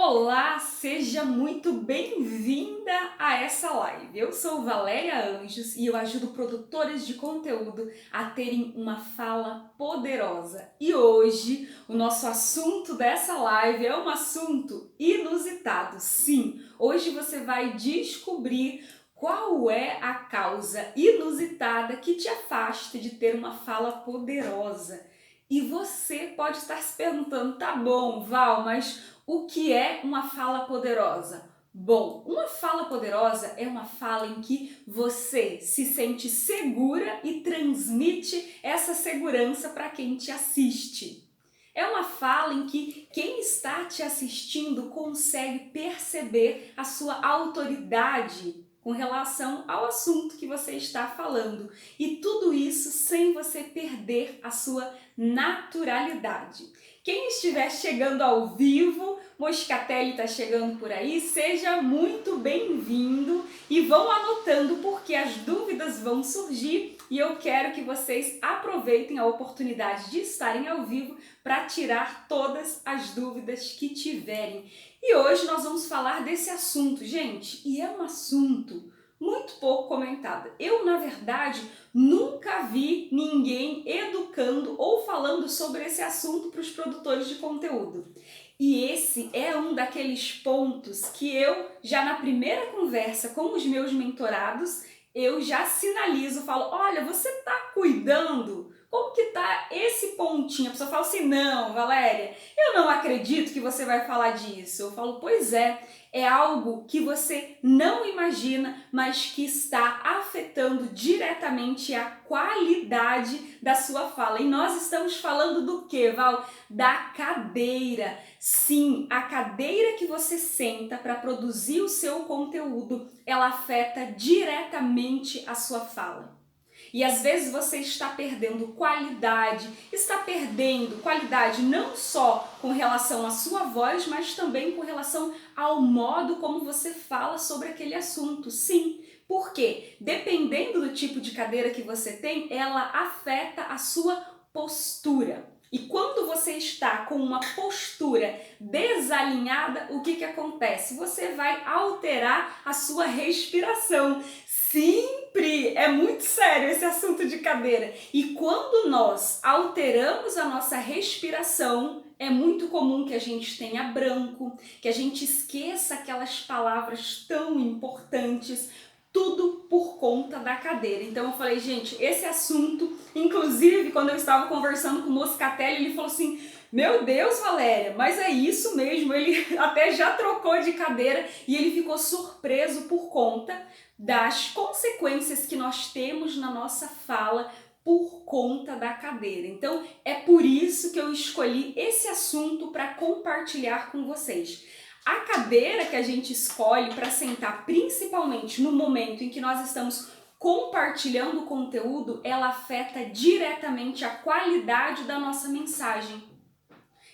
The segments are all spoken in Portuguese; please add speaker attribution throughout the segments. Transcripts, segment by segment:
Speaker 1: Olá, seja muito bem-vinda a essa live. Eu sou Valéria Anjos e eu ajudo produtores de conteúdo a terem uma fala poderosa. E hoje o nosso assunto dessa live é um assunto inusitado. Sim, hoje você vai descobrir qual é a causa inusitada que te afasta de ter uma fala poderosa. E você pode estar se perguntando, tá bom, Val, mas o que é uma fala poderosa? Bom, uma fala poderosa é uma fala em que você se sente segura e transmite essa segurança para quem te assiste. É uma fala em que quem está te assistindo consegue perceber a sua autoridade com relação ao assunto que você está falando. E tudo isso sem você perder a sua naturalidade. Quem estiver chegando ao vivo, Moscatelli está chegando por aí, seja muito bem-vindo e vão anotando porque as dúvidas vão surgir e eu quero que vocês aproveitem a oportunidade de estarem ao vivo para tirar todas as dúvidas que tiverem. E hoje nós vamos falar desse assunto, gente, e é um assunto muito pouco comentado. Eu, na verdade, nunca vi ninguém educando ou falando sobre esse assunto para os produtores de conteúdo. E esse é um daqueles pontos que eu, já na primeira conversa com os meus mentorados, eu já sinalizo, falo, olha, você está cuidando? Como que tá esse pontinho? A pessoa fala assim, não, Valéria, eu não acredito que você vai falar disso. Eu falo, pois é algo que você não imagina, mas que está afetando diretamente a qualidade da sua fala. E nós estamos falando do que, Val? Da cadeira. Sim, a cadeira que você senta para produzir o seu conteúdo, ela afeta diretamente a sua fala. E às vezes você está perdendo qualidade não só com relação à sua voz, mas também com relação ao modo como você fala sobre aquele assunto. Sim, porque dependendo do tipo de cadeira que você tem, ela afeta a sua postura. E quando você está com uma postura desalinhada, o que acontece? Você vai alterar a sua respiração. Sempre! É muito sério esse assunto de cadeira. E quando nós alteramos a nossa respiração, é muito comum que a gente tenha branco, que a gente esqueça aquelas palavras tão importantes, tudo por conta da cadeira. Então eu falei, gente, esse assunto, inclusive quando eu estava conversando com o Moscatelli, ele falou assim, meu Deus, Valéria, mas é isso mesmo, ele até já trocou de cadeira e ele ficou surpreso por conta das consequências que nós temos na nossa fala por conta da cadeira. Então, é por isso que eu escolhi esse assunto para compartilhar com vocês. A cadeira que a gente escolhe para sentar, principalmente no momento em que nós estamos compartilhando o conteúdo, ela afeta diretamente a qualidade da nossa mensagem.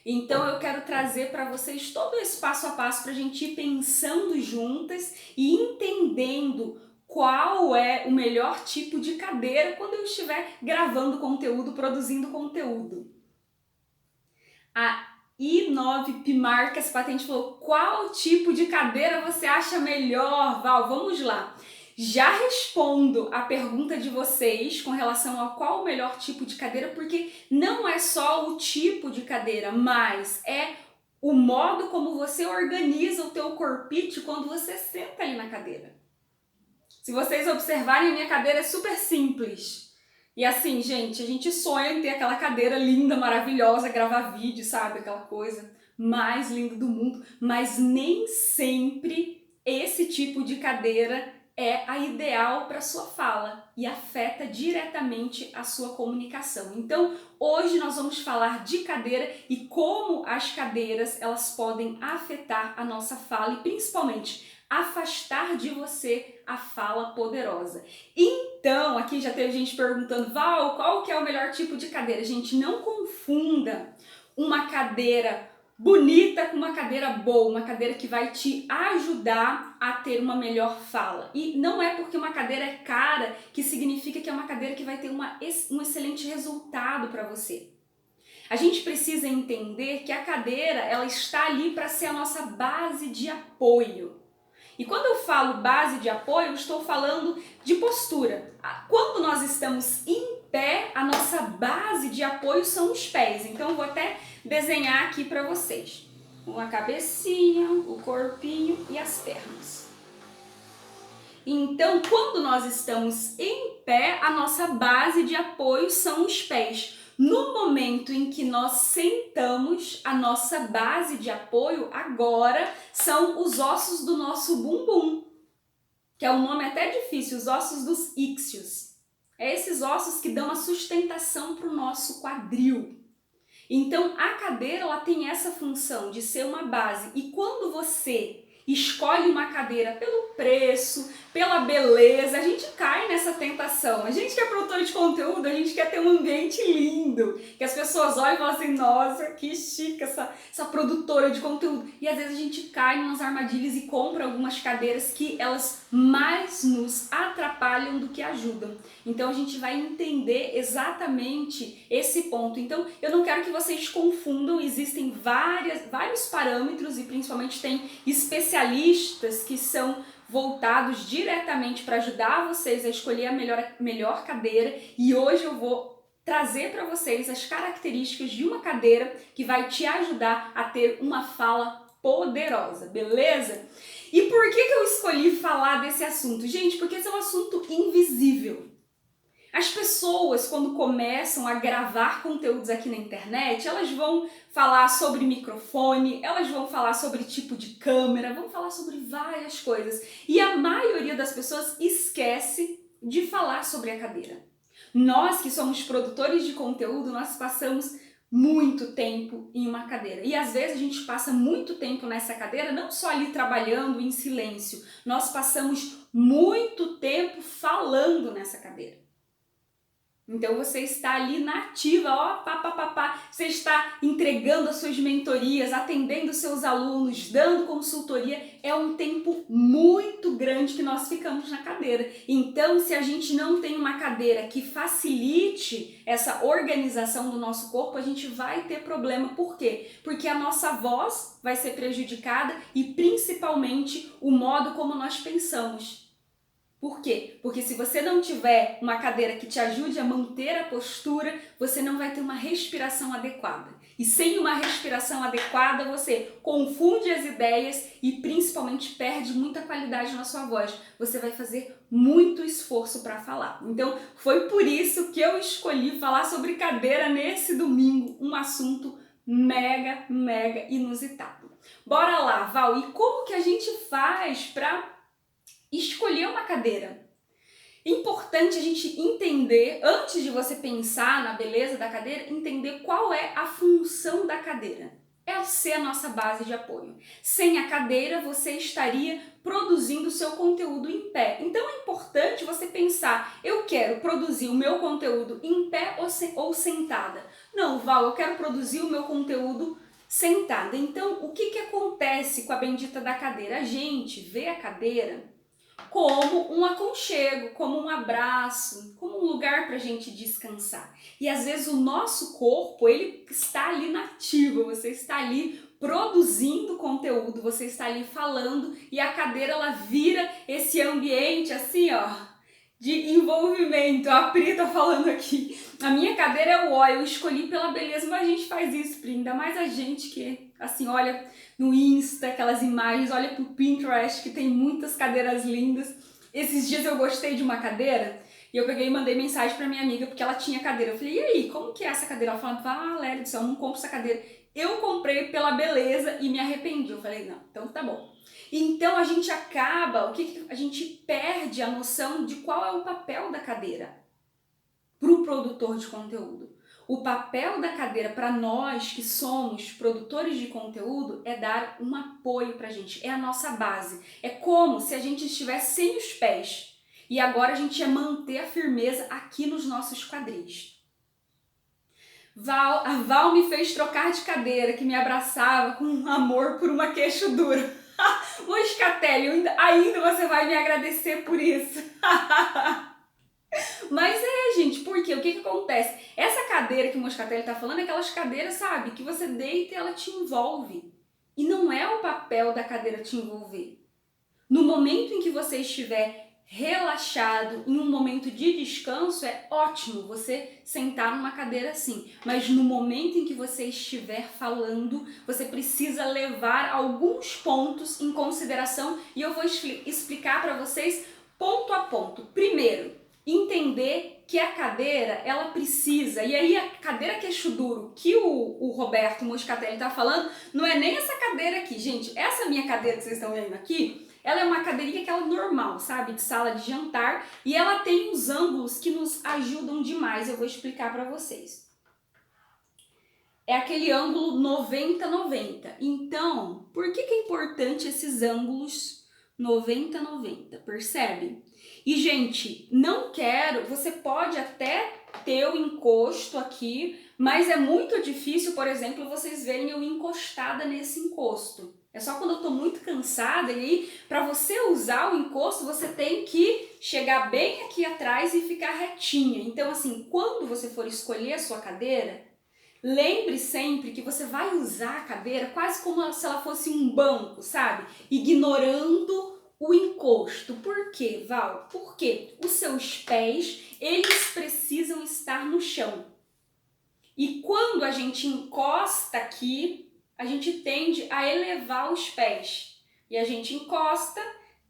Speaker 1: Então eu quero trazer para vocês todo esse passo a passo para a gente ir pensando juntas e entendendo qual é o melhor tipo de cadeira quando eu estiver gravando conteúdo, produzindo conteúdo. A I9 Pimarcas Patente falou, qual tipo de cadeira você acha melhor, Val? Vamos lá. Já respondo a pergunta de vocês com relação a qual o melhor tipo de cadeira, porque não é só o tipo de cadeira, mas é o modo como você organiza o teu corpite quando você senta ali na cadeira. Se vocês observarem, a minha cadeira é super simples. E assim, gente, a gente sonha em ter aquela cadeira linda, maravilhosa, gravar vídeo, sabe? Aquela coisa mais linda do mundo, mas nem sempre esse tipo de cadeira é a ideal para sua fala e afeta diretamente a sua comunicação. Então, hoje nós vamos falar de cadeira e como as cadeiras elas podem afetar a nossa fala e principalmente afastar de você a fala poderosa. Então, aqui já teve gente perguntando, Val, qual que é o melhor tipo de cadeira? Gente, não confunda uma cadeira bonita com uma cadeira boa, uma cadeira que vai te ajudar a ter uma melhor fala. E não é porque uma cadeira é cara que significa que é uma cadeira que vai ter um excelente resultado para você. A gente precisa entender que a cadeira, ela está ali para ser a nossa base de apoio. E quando eu falo base de apoio, eu estou falando de postura. Quando nós estamos em pé, a nossa base de apoio são os pés. Então eu vou até desenhar aqui para vocês. Uma cabecinha, o corpinho e as pernas. Então, quando nós estamos em pé, a nossa base de apoio são os pés. No momento em que nós sentamos, a nossa base de apoio agora são os ossos do nosso bumbum, que é um nome até difícil, os ossos dos isquios. É esses ossos que dão a sustentação para o nosso quadril. Então, a cadeira ela tem essa função de ser uma base. E quando você escolhe uma cadeira pelo preço, pela beleza, a gente cai nessa tentação. A gente que é produtor de conteúdo, a gente quer ter um ambiente lindo, que as pessoas olhem e falam assim, nossa, que chique essa produtora de conteúdo. E às vezes a gente cai em umas armadilhas e compra algumas cadeiras que elas mais nos atrapalham do que ajudam. Então a gente vai entender exatamente esse ponto. Então eu não quero que vocês confundam, existem vários parâmetros e principalmente tem especialistas que são voltados diretamente para ajudar vocês a escolher a melhor cadeira, e hoje eu vou trazer para vocês as características de uma cadeira que vai te ajudar a ter uma fala poderosa, beleza? E por que eu escolhi falar desse assunto? Gente, porque esse é um assunto invisível. As pessoas, quando começam a gravar conteúdos aqui na internet, elas vão falar sobre microfone, elas vão falar sobre tipo de câmera, vão falar sobre várias coisas. E a maioria das pessoas esquece de falar sobre a cadeira. Nós que somos produtores de conteúdo, nós passamos muito tempo em uma cadeira. E às vezes a gente passa muito tempo nessa cadeira, não só ali trabalhando em silêncio, nós passamos muito tempo falando nessa cadeira. Então você está ali na ativa, ó, você está entregando as suas mentorias, atendendo seus alunos, dando consultoria, é um tempo muito grande que nós ficamos na cadeira. Então, se a gente não tem uma cadeira que facilite essa organização do nosso corpo, a gente vai ter problema. Por quê? Porque a nossa voz vai ser prejudicada e principalmente o modo como nós pensamos. Por quê? Porque se você não tiver uma cadeira que te ajude a manter a postura, você não vai ter uma respiração adequada. E sem uma respiração adequada, você confunde as ideias e principalmente perde muita qualidade na sua voz. Você vai fazer muito esforço para falar. Então, foi por isso que eu escolhi falar sobre cadeira nesse domingo, um assunto mega inusitado. Bora lá, Val, e como que a gente faz para escolher uma cadeira? Importante a gente entender, antes de você pensar na beleza da cadeira, entender qual é a função da cadeira. É ser a nossa base de apoio. Sem a cadeira, você estaria produzindo o seu conteúdo em pé. Então é importante você pensar, eu quero produzir o meu conteúdo em pé ou sentada? Não, Val, eu quero produzir o meu conteúdo sentada. Então, o que acontece com a bendita da cadeira? A gente vê a cadeira como um aconchego, como um abraço, como um lugar para a gente descansar. E às vezes o nosso corpo, ele está ali na ativa, você está ali produzindo conteúdo, você está ali falando e a cadeira ela vira esse ambiente assim, ó, de envolvimento. A Pri tá falando aqui, a minha cadeira é o ó, eu escolhi pela beleza, mas a gente faz isso, Pri, ainda mais a gente que, assim, olha no Insta, aquelas imagens, olha pro Pinterest, que tem muitas cadeiras lindas. Esses dias eu gostei de uma cadeira e eu peguei e mandei mensagem pra minha amiga, porque ela tinha cadeira. Eu falei, e aí, como que é essa cadeira? Ela falou, Lélia do céu, eu não compro essa cadeira. Eu comprei pela beleza e me arrependi. Eu falei, não, então tá bom. Então a gente acaba, a gente perde a noção de qual é o papel da cadeira pro produtor de conteúdo. O papel da cadeira para nós que somos produtores de conteúdo é dar um apoio pra gente, é a nossa base. É como se a gente estivesse sem os pés e agora a gente ia manter a firmeza aqui nos nossos quadris. A Val me fez trocar de cadeira, que me abraçava com amor por uma queixo dura. Ô Scatelli, ainda você vai me agradecer por isso. Mas gente, por quê? O que acontece? Essa cadeira que o Moscatelli tá falando é aquelas cadeiras, sabe, que você deita e ela te envolve. E não é o papel da cadeira te envolver. No momento em que você estiver relaxado, em um momento de descanso, é ótimo você sentar numa cadeira assim. Mas no momento em que você estiver falando, você precisa levar alguns pontos em consideração e eu vou explicar para vocês ponto a ponto. Primeiro, entender que a cadeira, ela precisa, e aí a cadeira queixo duro que o Roberto Moscatelli tá falando, não é nem essa cadeira aqui, gente. Essa minha cadeira que vocês estão vendo aqui, ela é uma cadeirinha aquela normal, sabe? De sala de jantar. E ela tem uns ângulos que nos ajudam demais. Eu vou explicar para vocês. É aquele ângulo 90-90. Então, por que é importante esses ângulos 90-90? Percebe? E, gente, não quero... Você pode até ter o encosto aqui, mas é muito difícil, por exemplo, vocês verem eu encostada nesse encosto. É só quando eu tô muito cansada e aí, para você usar o encosto, você tem que chegar bem aqui atrás e ficar retinha. Então, assim, quando você for escolher a sua cadeira, lembre sempre que você vai usar a cadeira quase como se ela fosse um banco, sabe? Ignorando o encosto. Por quê, Val? Porque os seus pés, eles precisam estar no chão. E quando a gente encosta aqui, a gente tende a elevar os pés. E a gente encosta,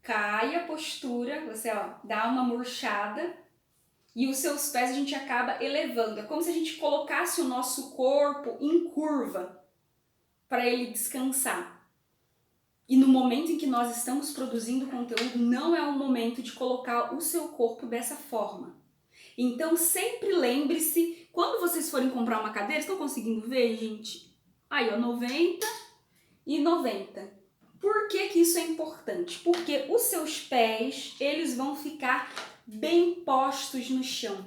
Speaker 1: cai a postura, você dá uma murchada e os seus pés a gente acaba elevando. É como se a gente colocasse o nosso corpo em curva para ele descansar. E no momento em que nós estamos produzindo conteúdo, não é o momento de colocar o seu corpo dessa forma. Então sempre lembre-se, quando vocês forem comprar uma cadeira, estão conseguindo ver, gente? Aí, ó, 90 e 90. Por que isso é importante? Porque os seus pés, eles vão ficar bem postos no chão.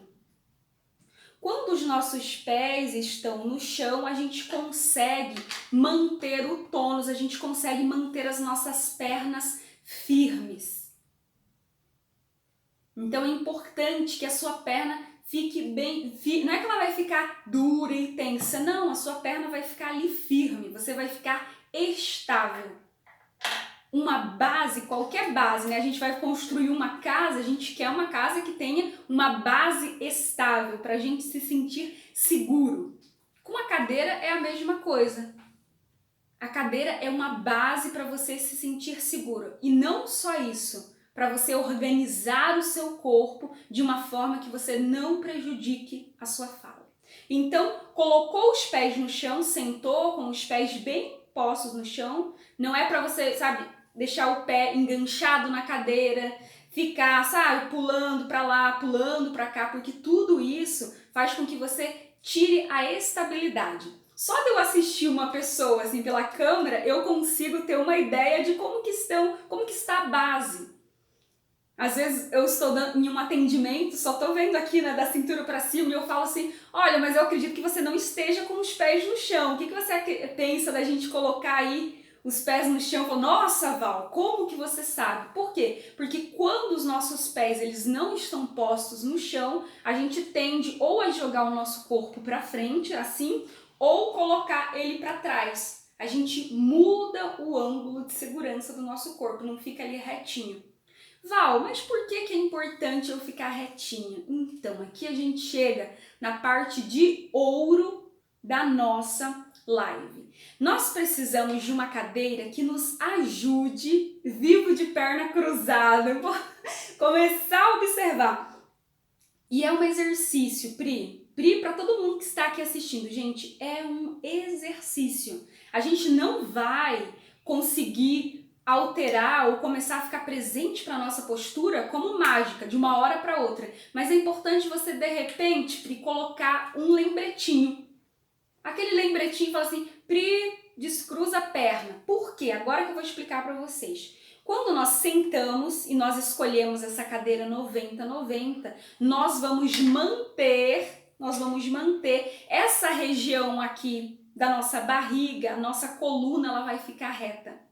Speaker 1: Quando os nossos pés estão no chão, a gente consegue manter o tônus, a gente consegue manter as nossas pernas firmes. Então é importante que a sua perna fique bem... Não é que ela vai ficar dura e tensa, não. A sua perna vai ficar ali firme, você vai ficar estável. Uma base, qualquer base, né? A gente vai construir uma casa, a gente quer uma casa que tenha uma base estável, para a gente se sentir seguro. Com a cadeira é a mesma coisa. A cadeira é uma base para você se sentir seguro. E não só isso, para você organizar o seu corpo de uma forma que você não prejudique a sua fala. Então, colocou os pés no chão, sentou com os pés bem postos no chão. Não é para você, sabe, deixar o pé enganchado na cadeira, ficar, sabe, pulando para lá, pulando para cá, porque tudo isso faz com que você tire a estabilidade. Só de eu assistir uma pessoa assim pela câmera, eu consigo ter uma ideia de como que está a base. Às vezes eu estou em um atendimento, só estou vendo aqui, né, da cintura para cima, e eu falo assim, olha, mas eu acredito que você não esteja com os pés no chão. O que você pensa da gente colocar aí os pés no chão? Eu falo, nossa, Val, como que você sabe? Por quê? Porque quando os nossos pés eles não estão postos no chão, a gente tende ou a jogar o nosso corpo para frente, assim, ou colocar ele para trás. A gente muda o ângulo de segurança do nosso corpo, não fica ali retinho. Val, mas por que é importante eu ficar retinho? Então, aqui a gente chega na parte de ouro da nossa live. Nós precisamos de uma cadeira que nos ajude, vivo de perna cruzada, eu vou começar a observar. E é um exercício, Pri, para todo mundo que está aqui assistindo, gente, é um exercício. A gente não vai conseguir alterar ou começar a ficar presente para a nossa postura como mágica, de uma hora para outra. Mas é importante você, de repente, Pri, colocar um lembretinho. Aquele lembretinho fala assim, Pri, descruza a perna. Por quê? Agora que eu vou explicar para vocês. Quando nós sentamos e nós escolhemos essa cadeira 90-90, nós vamos manter essa região aqui da nossa barriga, a nossa coluna, ela vai ficar reta.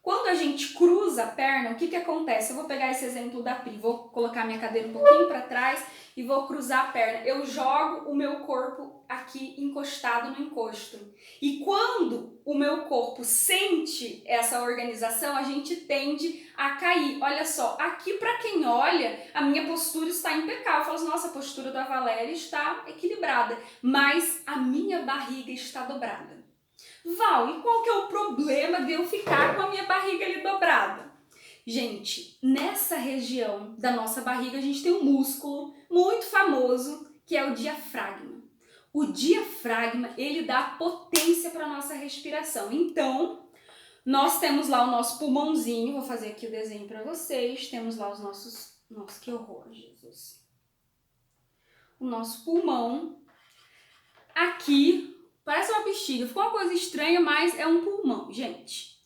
Speaker 1: Quando a gente cruza a perna, o que que acontece? Eu vou pegar esse exemplo da Pri, vou colocar minha cadeira um pouquinho para trás e vou cruzar a perna. Eu jogo o meu corpo aqui encostado no encosto. E quando o meu corpo sente essa organização, a gente tende a cair. Olha só, aqui para quem olha, a minha postura está impecável. Fala assim, nossa, a postura da Valéria está equilibrada, mas a minha barriga está dobrada. Val, e qual que é o problema de eu ficar com a minha barriga ali dobrada? Gente, nessa região da nossa barriga a gente tem um músculo muito famoso que é o diafragma. O diafragma, ele dá potência para a nossa respiração. Então, nós temos lá o nosso pulmãozinho, vou fazer aqui o desenho para vocês, temos lá os nossos... Nossa, que horror, Jesus! O nosso pulmão aqui... Parece uma bexiga, ficou uma coisa estranha, mas é um pulmão, gente.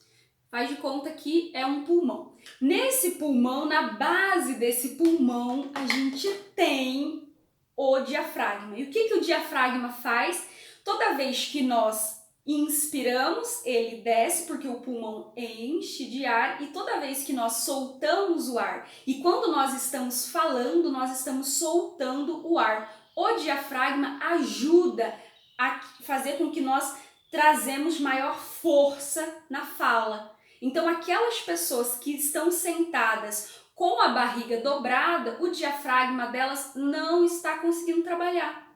Speaker 1: Faz de conta que é um pulmão. Nesse pulmão, na base desse pulmão, a gente tem o diafragma. E o que o diafragma faz? Toda vez que nós inspiramos, ele desce porque o pulmão enche de ar, e toda vez que nós soltamos o ar, e quando nós estamos falando, nós estamos soltando o ar. O diafragma ajuda a fazer com que nós trazemos maior força na fala. Então, aquelas pessoas que estão sentadas com a barriga dobrada, o diafragma delas não está conseguindo trabalhar.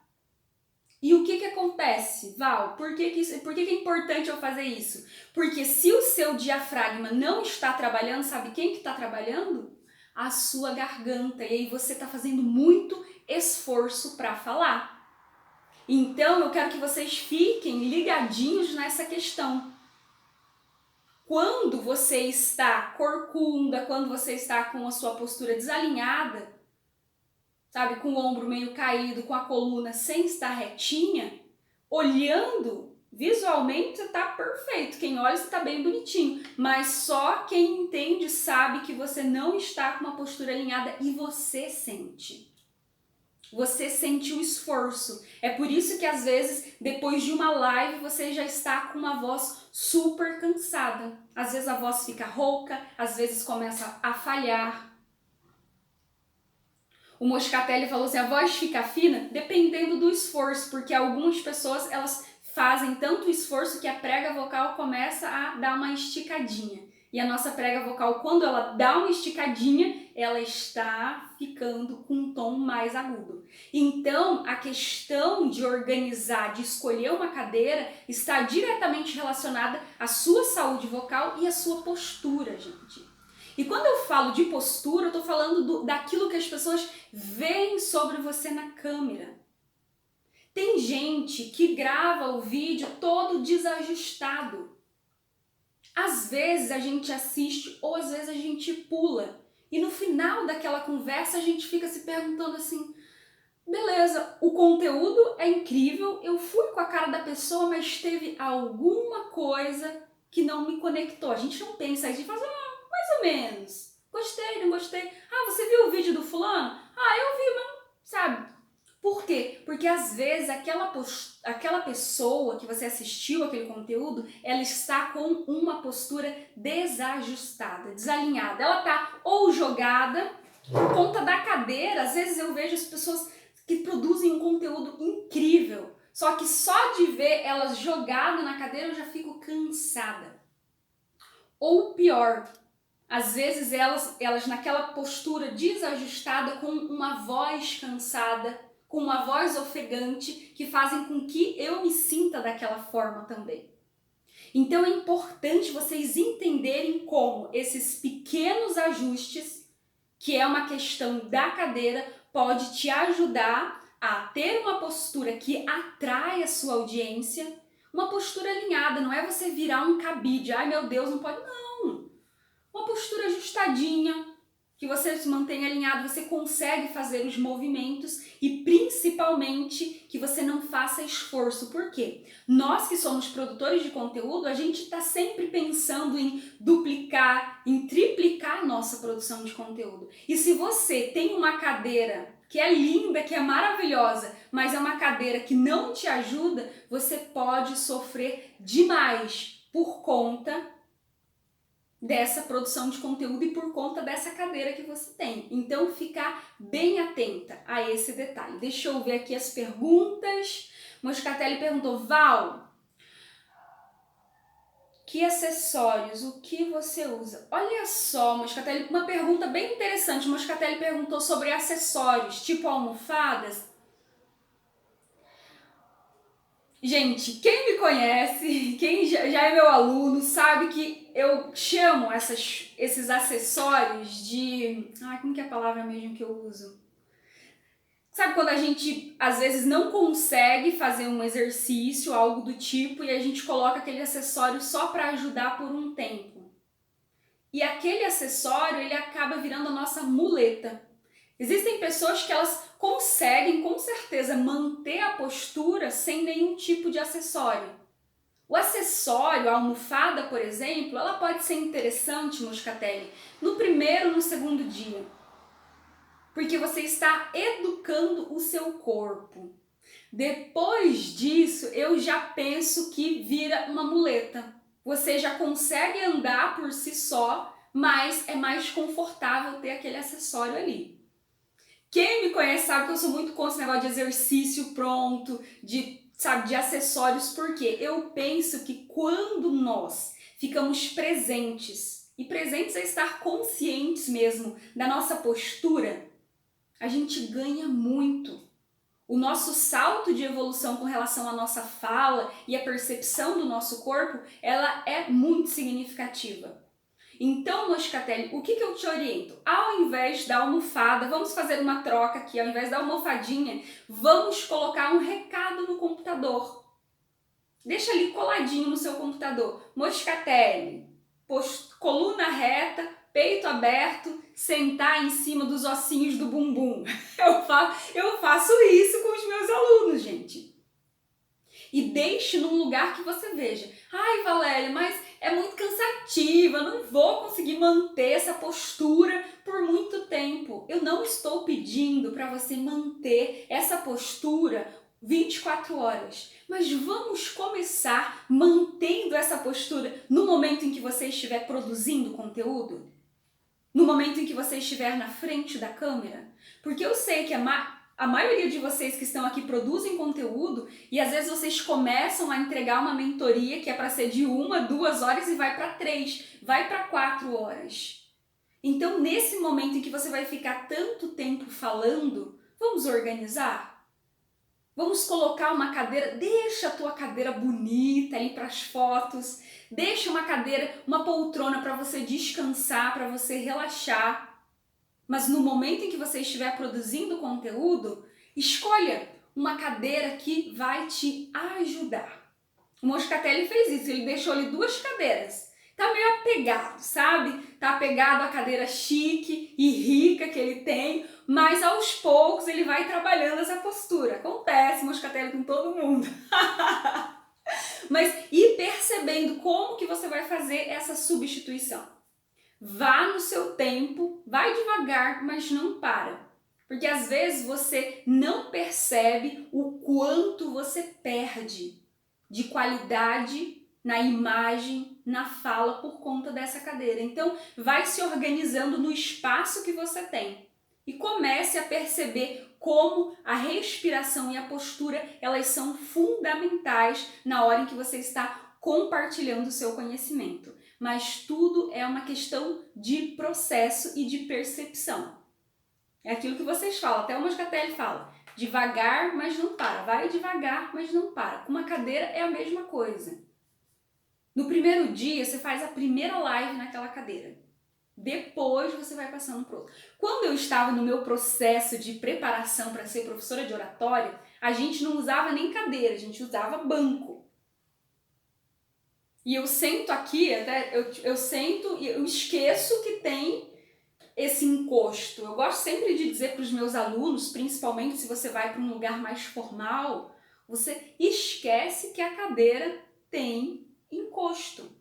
Speaker 1: E o que acontece, Val? Por que é importante eu fazer isso? Porque se o seu diafragma não está trabalhando, sabe quem que está trabalhando? A sua garganta. E aí você está fazendo muito esforço para falar. Então, eu quero que vocês fiquem ligadinhos nessa questão. Quando você está corcunda, quando você está com a sua postura desalinhada, sabe, com o ombro meio caído, com a coluna sem estar retinha, olhando, visualmente você está perfeito. Quem olha, você está bem bonitinho. Mas só quem entende sabe que você não está com uma postura alinhada e você sente. Você sente o esforço. É por isso que às vezes, depois de uma live, você já está com uma voz super cansada. Às vezes a voz fica rouca, às vezes começa a falhar. O Moscatelli falou assim, a voz fica fina dependendo do esforço, porque algumas pessoas, elas fazem tanto esforço que a prega vocal começa a dar uma esticadinha. E a nossa prega vocal, quando ela dá uma esticadinha, ela está ficando com um tom mais agudo. Então, a questão de organizar, de escolher uma cadeira, está diretamente relacionada à sua saúde vocal e à sua postura, gente. E quando eu falo de postura, eu estou falando daquilo que as pessoas veem sobre você na câmera. Tem gente que grava o vídeo todo desajustado. Às vezes a gente assiste ou às vezes a gente pula. E no final daquela conversa a gente fica se perguntando assim, beleza, o conteúdo é incrível, eu fui com a cara da pessoa, mas teve alguma coisa que não me conectou. A gente não pensa, a gente fala, mais ou menos, gostei, não gostei. Ah, você viu o vídeo do fulano? Ah, eu vi, mas sabe? Por quê? Porque às vezes aquela pessoa que você assistiu aquele conteúdo, ela está com uma postura desajustada, desalinhada. Ela está ou jogada por conta da cadeira. Às vezes eu vejo as pessoas que produzem um conteúdo incrível, só que só de ver elas jogadas na cadeira eu já fico cansada. Ou pior, às vezes elas naquela postura desajustada, com uma voz cansada, com uma voz ofegante, que fazem com que eu me sinta daquela forma também. Então é importante vocês entenderem como esses pequenos ajustes, que é uma questão da cadeira, pode te ajudar a ter uma postura que atrai a sua audiência, uma postura alinhada. Não é você virar um cabide, ai meu Deus, não pode, não. Uma postura ajustadinha, que você se mantenha alinhado, você consegue fazer os movimentos e principalmente que você não faça esforço. Por quê? Nós que somos produtores de conteúdo, a gente está sempre pensando em duplicar, em triplicar a nossa produção de conteúdo. E se você tem uma cadeira que é linda, que é maravilhosa, mas é uma cadeira que não te ajuda, você pode sofrer demais por conta dessa produção de conteúdo e por conta dessa cadeira que você tem. Então, ficar bem atenta a esse detalhe. Deixa eu ver aqui as perguntas. Moscatelli perguntou, Val, que acessórios, o que você usa? Olha só, Moscatelli, uma pergunta bem interessante. Moscatelli perguntou sobre acessórios, tipo almofadas. Gente, quem me conhece, quem já é meu aluno, sabe que eu chamo esses acessórios de... Ai, como que é a palavra mesmo que eu uso? Sabe quando a gente, às vezes, não consegue fazer um exercício, algo do tipo, e a gente coloca aquele acessório só para ajudar por um tempo? E aquele acessório, ele acaba virando a nossa muleta. Existem pessoas que elas conseguem, com certeza, manter a postura sem nenhum tipo de acessório. O acessório, a almofada, por exemplo, ela pode ser interessante, Moscatelli, no primeiro ou no segundo dia. Porque você está educando o seu corpo. Depois disso, eu já penso que vira uma muleta. Você já consegue andar por si só, mas é mais confortável ter aquele acessório ali. Quem me conhece sabe que eu sou muito contra esse negócio de exercício pronto, de acessórios, porque eu penso que quando nós ficamos presentes, e presentes é estar conscientes mesmo da nossa postura, a gente ganha muito. O nosso salto de evolução com relação à nossa fala e a percepção do nosso corpo, ela é muito significativa. Então, Moscatelli, o que eu te oriento? Ao invés da almofada, vamos fazer uma troca aqui, ao invés da almofadinha, vamos colocar um recado no computador. Deixa ali coladinho no seu computador. Moscatelli, coluna reta, peito aberto, sentar em cima dos ossinhos do bumbum. Eu faço isso com os meus alunos, gente. E deixe num lugar que você veja. Ai, Valéria, mas é muito cansativa, eu não vou conseguir manter essa postura por muito tempo. Eu não estou pedindo para você manter essa postura 24 horas. Mas vamos começar mantendo essa postura no momento em que você estiver produzindo conteúdo? No momento em que você estiver na frente da câmera? Porque eu sei que a maioria de vocês que estão aqui produzem conteúdo e às vezes vocês começam a entregar uma mentoria que é para ser de 1, 2 horas e vai para 3, vai para 4 horas. Então, nesse momento em que você vai ficar tanto tempo falando, vamos organizar? Vamos colocar uma cadeira, deixa a tua cadeira bonita ali para as fotos, deixa uma cadeira, uma poltrona para você descansar, para você relaxar. Mas no momento em que você estiver produzindo conteúdo, escolha uma cadeira que vai te ajudar. O Moscatelli fez isso, ele deixou ali 2 cadeiras. Tá meio apegado, sabe? Tá apegado à cadeira chique e rica que ele tem, mas aos poucos ele vai trabalhando essa postura. Acontece, Moscatelli, com todo mundo. Mas ir percebendo como que você vai fazer essa substituição. Vá no seu tempo, vai devagar, mas não para. Porque às vezes você não percebe o quanto você perde de qualidade na imagem, na fala por conta dessa cadeira. Então, vai se organizando no espaço que você tem e comece a perceber como a respiração e a postura, elas são fundamentais na hora em que você está compartilhando o seu conhecimento. Mas tudo é uma questão de processo e de percepção. É aquilo que vocês falam, até o Moscatelli fala, devagar, mas não para. Vai devagar, mas não para. Com uma cadeira é a mesma coisa. No primeiro dia, você faz a primeira live naquela cadeira. Depois você vai passando para o outro. Quando eu estava no meu processo de preparação para ser professora de oratória, a gente não usava nem cadeira, a gente usava banco. E eu sento aqui, até eu sento e eu esqueço que tem esse encosto. Eu gosto sempre de dizer para os meus alunos, principalmente se você vai para um lugar mais formal, você esquece que a cadeira tem encosto.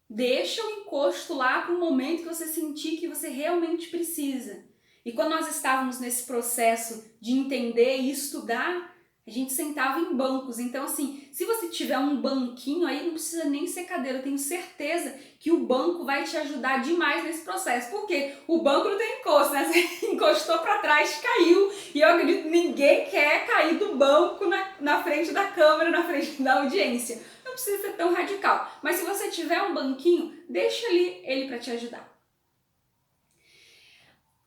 Speaker 1: Deixa o encosto lá para o momento que você sentir que você realmente precisa. E quando nós estávamos nesse processo de entender e estudar, A gente sentava em bancos. Então, assim, se você tiver um banquinho aí, não precisa nem ser cadeira. Eu tenho certeza que o banco vai te ajudar demais nesse processo. Porque o banco não tem encosto, né? Você encostou para trás, caiu. E eu acredito que ninguém quer cair do banco na frente da câmera, na frente da audiência. Não precisa ser tão radical. Mas se você tiver um banquinho, deixa ali ele para te ajudar.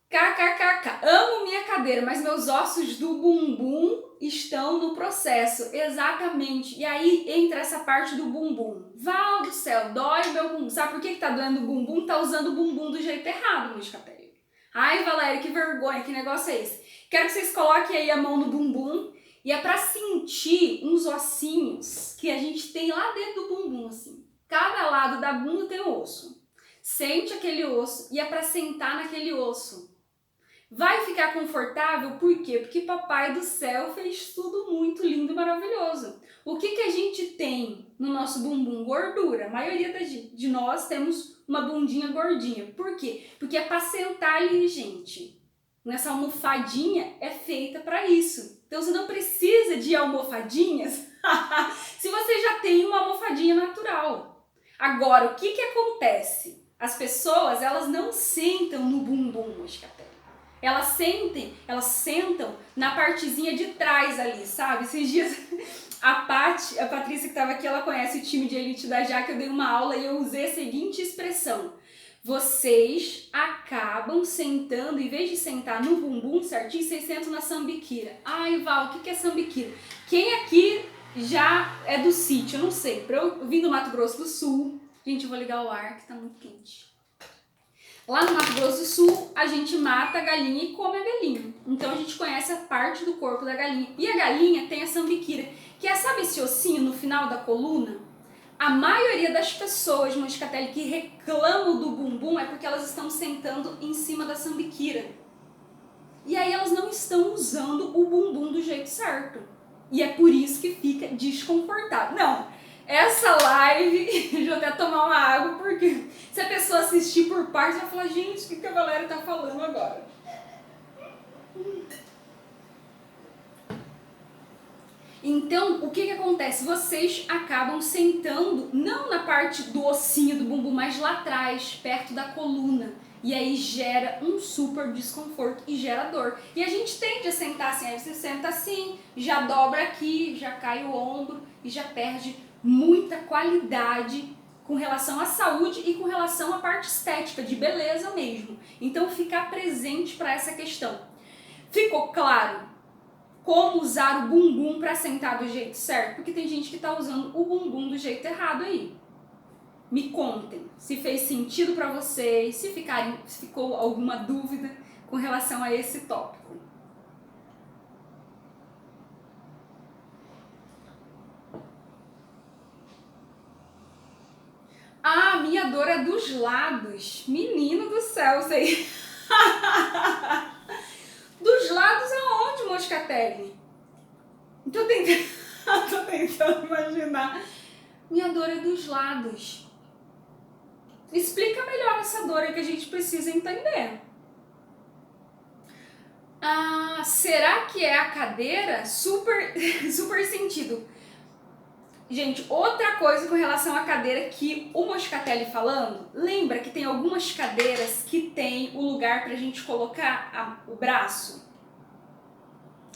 Speaker 1: KKKK, amo minha cadeira, mas meus ossos do bumbum estão no processo, exatamente. E aí entra essa parte do bumbum. Val do céu, dói o meu bumbum. Sabe por que tá doendo o bumbum? Tá usando o bumbum do jeito errado, Moscatelli. Ai, Valéria, que vergonha, que negócio é esse? Quero que vocês coloquem aí a mão no bumbum e é pra sentir uns ossinhos que a gente tem lá dentro do bumbum, assim. Cada lado da bunda tem um osso. Sente aquele osso e é pra sentar naquele osso. Vai ficar confortável? Por quê? Porque Papai do Céu fez tudo muito lindo e maravilhoso. O que a gente tem no nosso bumbum? Gordura. A maioria de nós temos uma bundinha gordinha. Por quê? Porque é para sentar ali, gente. Nessa almofadinha é feita para isso. Então você não precisa de almofadinhas se você já tem uma almofadinha natural. Agora, o que acontece? As pessoas, elas não sentam no bumbum, Moscatelli. Elas sentam na partezinha de trás ali, sabe? Esses dias a Patrícia que estava aqui, ela conhece o time de elite da Jaque, eu dei uma aula e eu usei a seguinte expressão. Vocês acabam sentando, em vez de sentar no bumbum certinho, vocês sentam na sambiquira. Ai, Val, o que é sambiquira? Quem aqui já é do sítio? Eu não sei. Eu vim do Mato Grosso do Sul. Gente, eu vou ligar o ar que tá muito quente. Lá no Mato Grosso do Sul, a gente mata a galinha e come a galinha. Então a gente conhece a parte do corpo da galinha. E a galinha tem a sambiquira, que é, sabe esse ossinho no final da coluna? A maioria das pessoas, Moscatelli, que reclamam do bumbum é porque elas estão sentando em cima da sambiquira. E aí elas não estão usando o bumbum do jeito certo. E é por isso que fica desconfortável. Não! Essa live, deixa eu até tomar uma água, porque se a pessoa assistir por partes, vai falar, gente, o que a Valéria tá falando agora? Então, o que acontece? Vocês acabam sentando, não na parte do ossinho do bumbum, mas lá atrás, perto da coluna. E aí gera um super desconforto e gera dor. E a gente tende a sentar assim, aí você senta assim, já dobra aqui, já cai o ombro e já perde muita qualidade com relação à saúde e com relação à parte estética, de beleza mesmo. Então, ficar presente para essa questão. Ficou claro como usar o bumbum para sentar do jeito certo? Porque tem gente que está usando o bumbum do jeito errado aí. Me contem se fez sentido para vocês, se ficou alguma dúvida com relação a esse tópico. Ah, minha dor é dos lados. Menino do céu, sei. Dos lados aonde, Moscatelli? Tô tentando imaginar. Minha dor é dos lados. Explica melhor essa dor aí que a gente precisa entender. Ah, será que é a cadeira? Super sentido. Gente, outra coisa com relação à cadeira que o Moscatelli falando, lembra que tem algumas cadeiras que tem o lugar pra gente colocar o braço?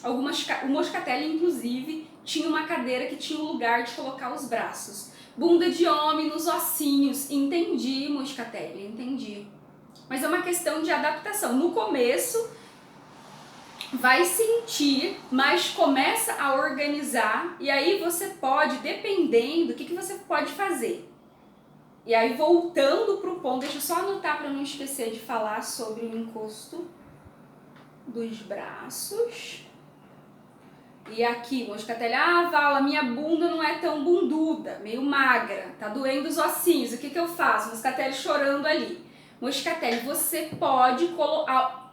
Speaker 1: O Moscatelli, inclusive, tinha uma cadeira que tinha o lugar de colocar os braços. Bunda de homem nos ossinhos. Entendi, Moscatelli, entendi. Mas é uma questão de adaptação. No começo, vai sentir, mas começa a organizar e aí você pode, dependendo, o que você pode fazer. E aí, voltando para o ponto, deixa eu só anotar para não esquecer de falar sobre o encosto dos braços. E aqui, Moscatelli, Val, a minha bunda não é tão bunduda, meio magra, tá doendo os ossinhos, o que eu faço? Moscatelli chorando ali. Moscatelli, você pode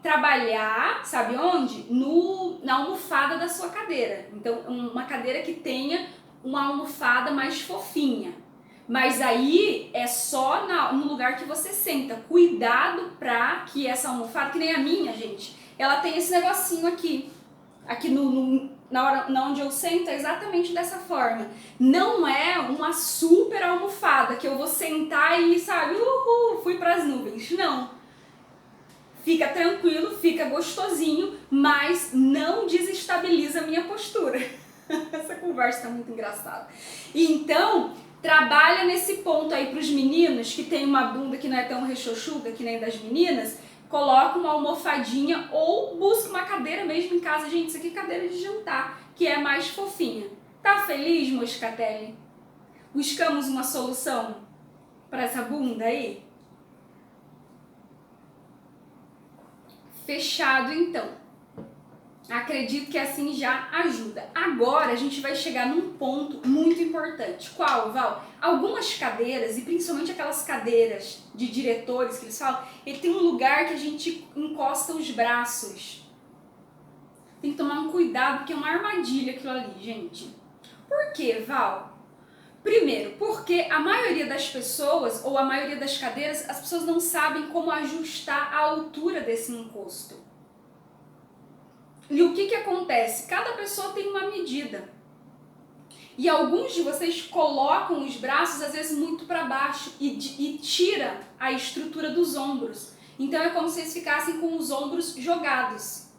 Speaker 1: trabalhar, sabe onde? Na almofada da sua cadeira. Então, uma cadeira que tenha uma almofada mais fofinha. Mas aí é só no lugar que você senta. Cuidado pra que essa almofada, que nem a minha, gente, ela tem esse negocinho aqui na onde eu sento é exatamente dessa forma. Não é uma super almofada que eu vou sentar e, sabe, fui pras nuvens. Não. Fica tranquilo, fica gostosinho, mas não desestabiliza a minha postura. Essa conversa tá muito engraçada. Então, trabalha nesse ponto aí pros meninos que tem uma bunda que não é tão rechochuda que nem das meninas. Coloca uma almofadinha ou busca uma cadeira mesmo em casa. Gente, isso aqui é cadeira de jantar, que é mais fofinha. Tá feliz, Moscatelli? Buscamos uma solução para essa bunda aí? Fechado, então. Acredito que assim já ajuda. Agora a gente vai chegar num ponto muito importante. Qual, Val? Algumas cadeiras, e principalmente aquelas cadeiras de diretores que eles falam, ele tem um lugar que a gente encosta os braços. Tem que tomar um cuidado, porque é uma armadilha aquilo ali, gente. Por quê, Val? Primeiro, porque a maioria das pessoas, ou a maioria das cadeiras, as pessoas não sabem como ajustar a altura desse encosto. E o que acontece? Cada pessoa tem uma medida. E alguns de vocês colocam os braços, às vezes, muito para baixo e tira a estrutura dos ombros. Então, é como se eles ficassem com os ombros jogados.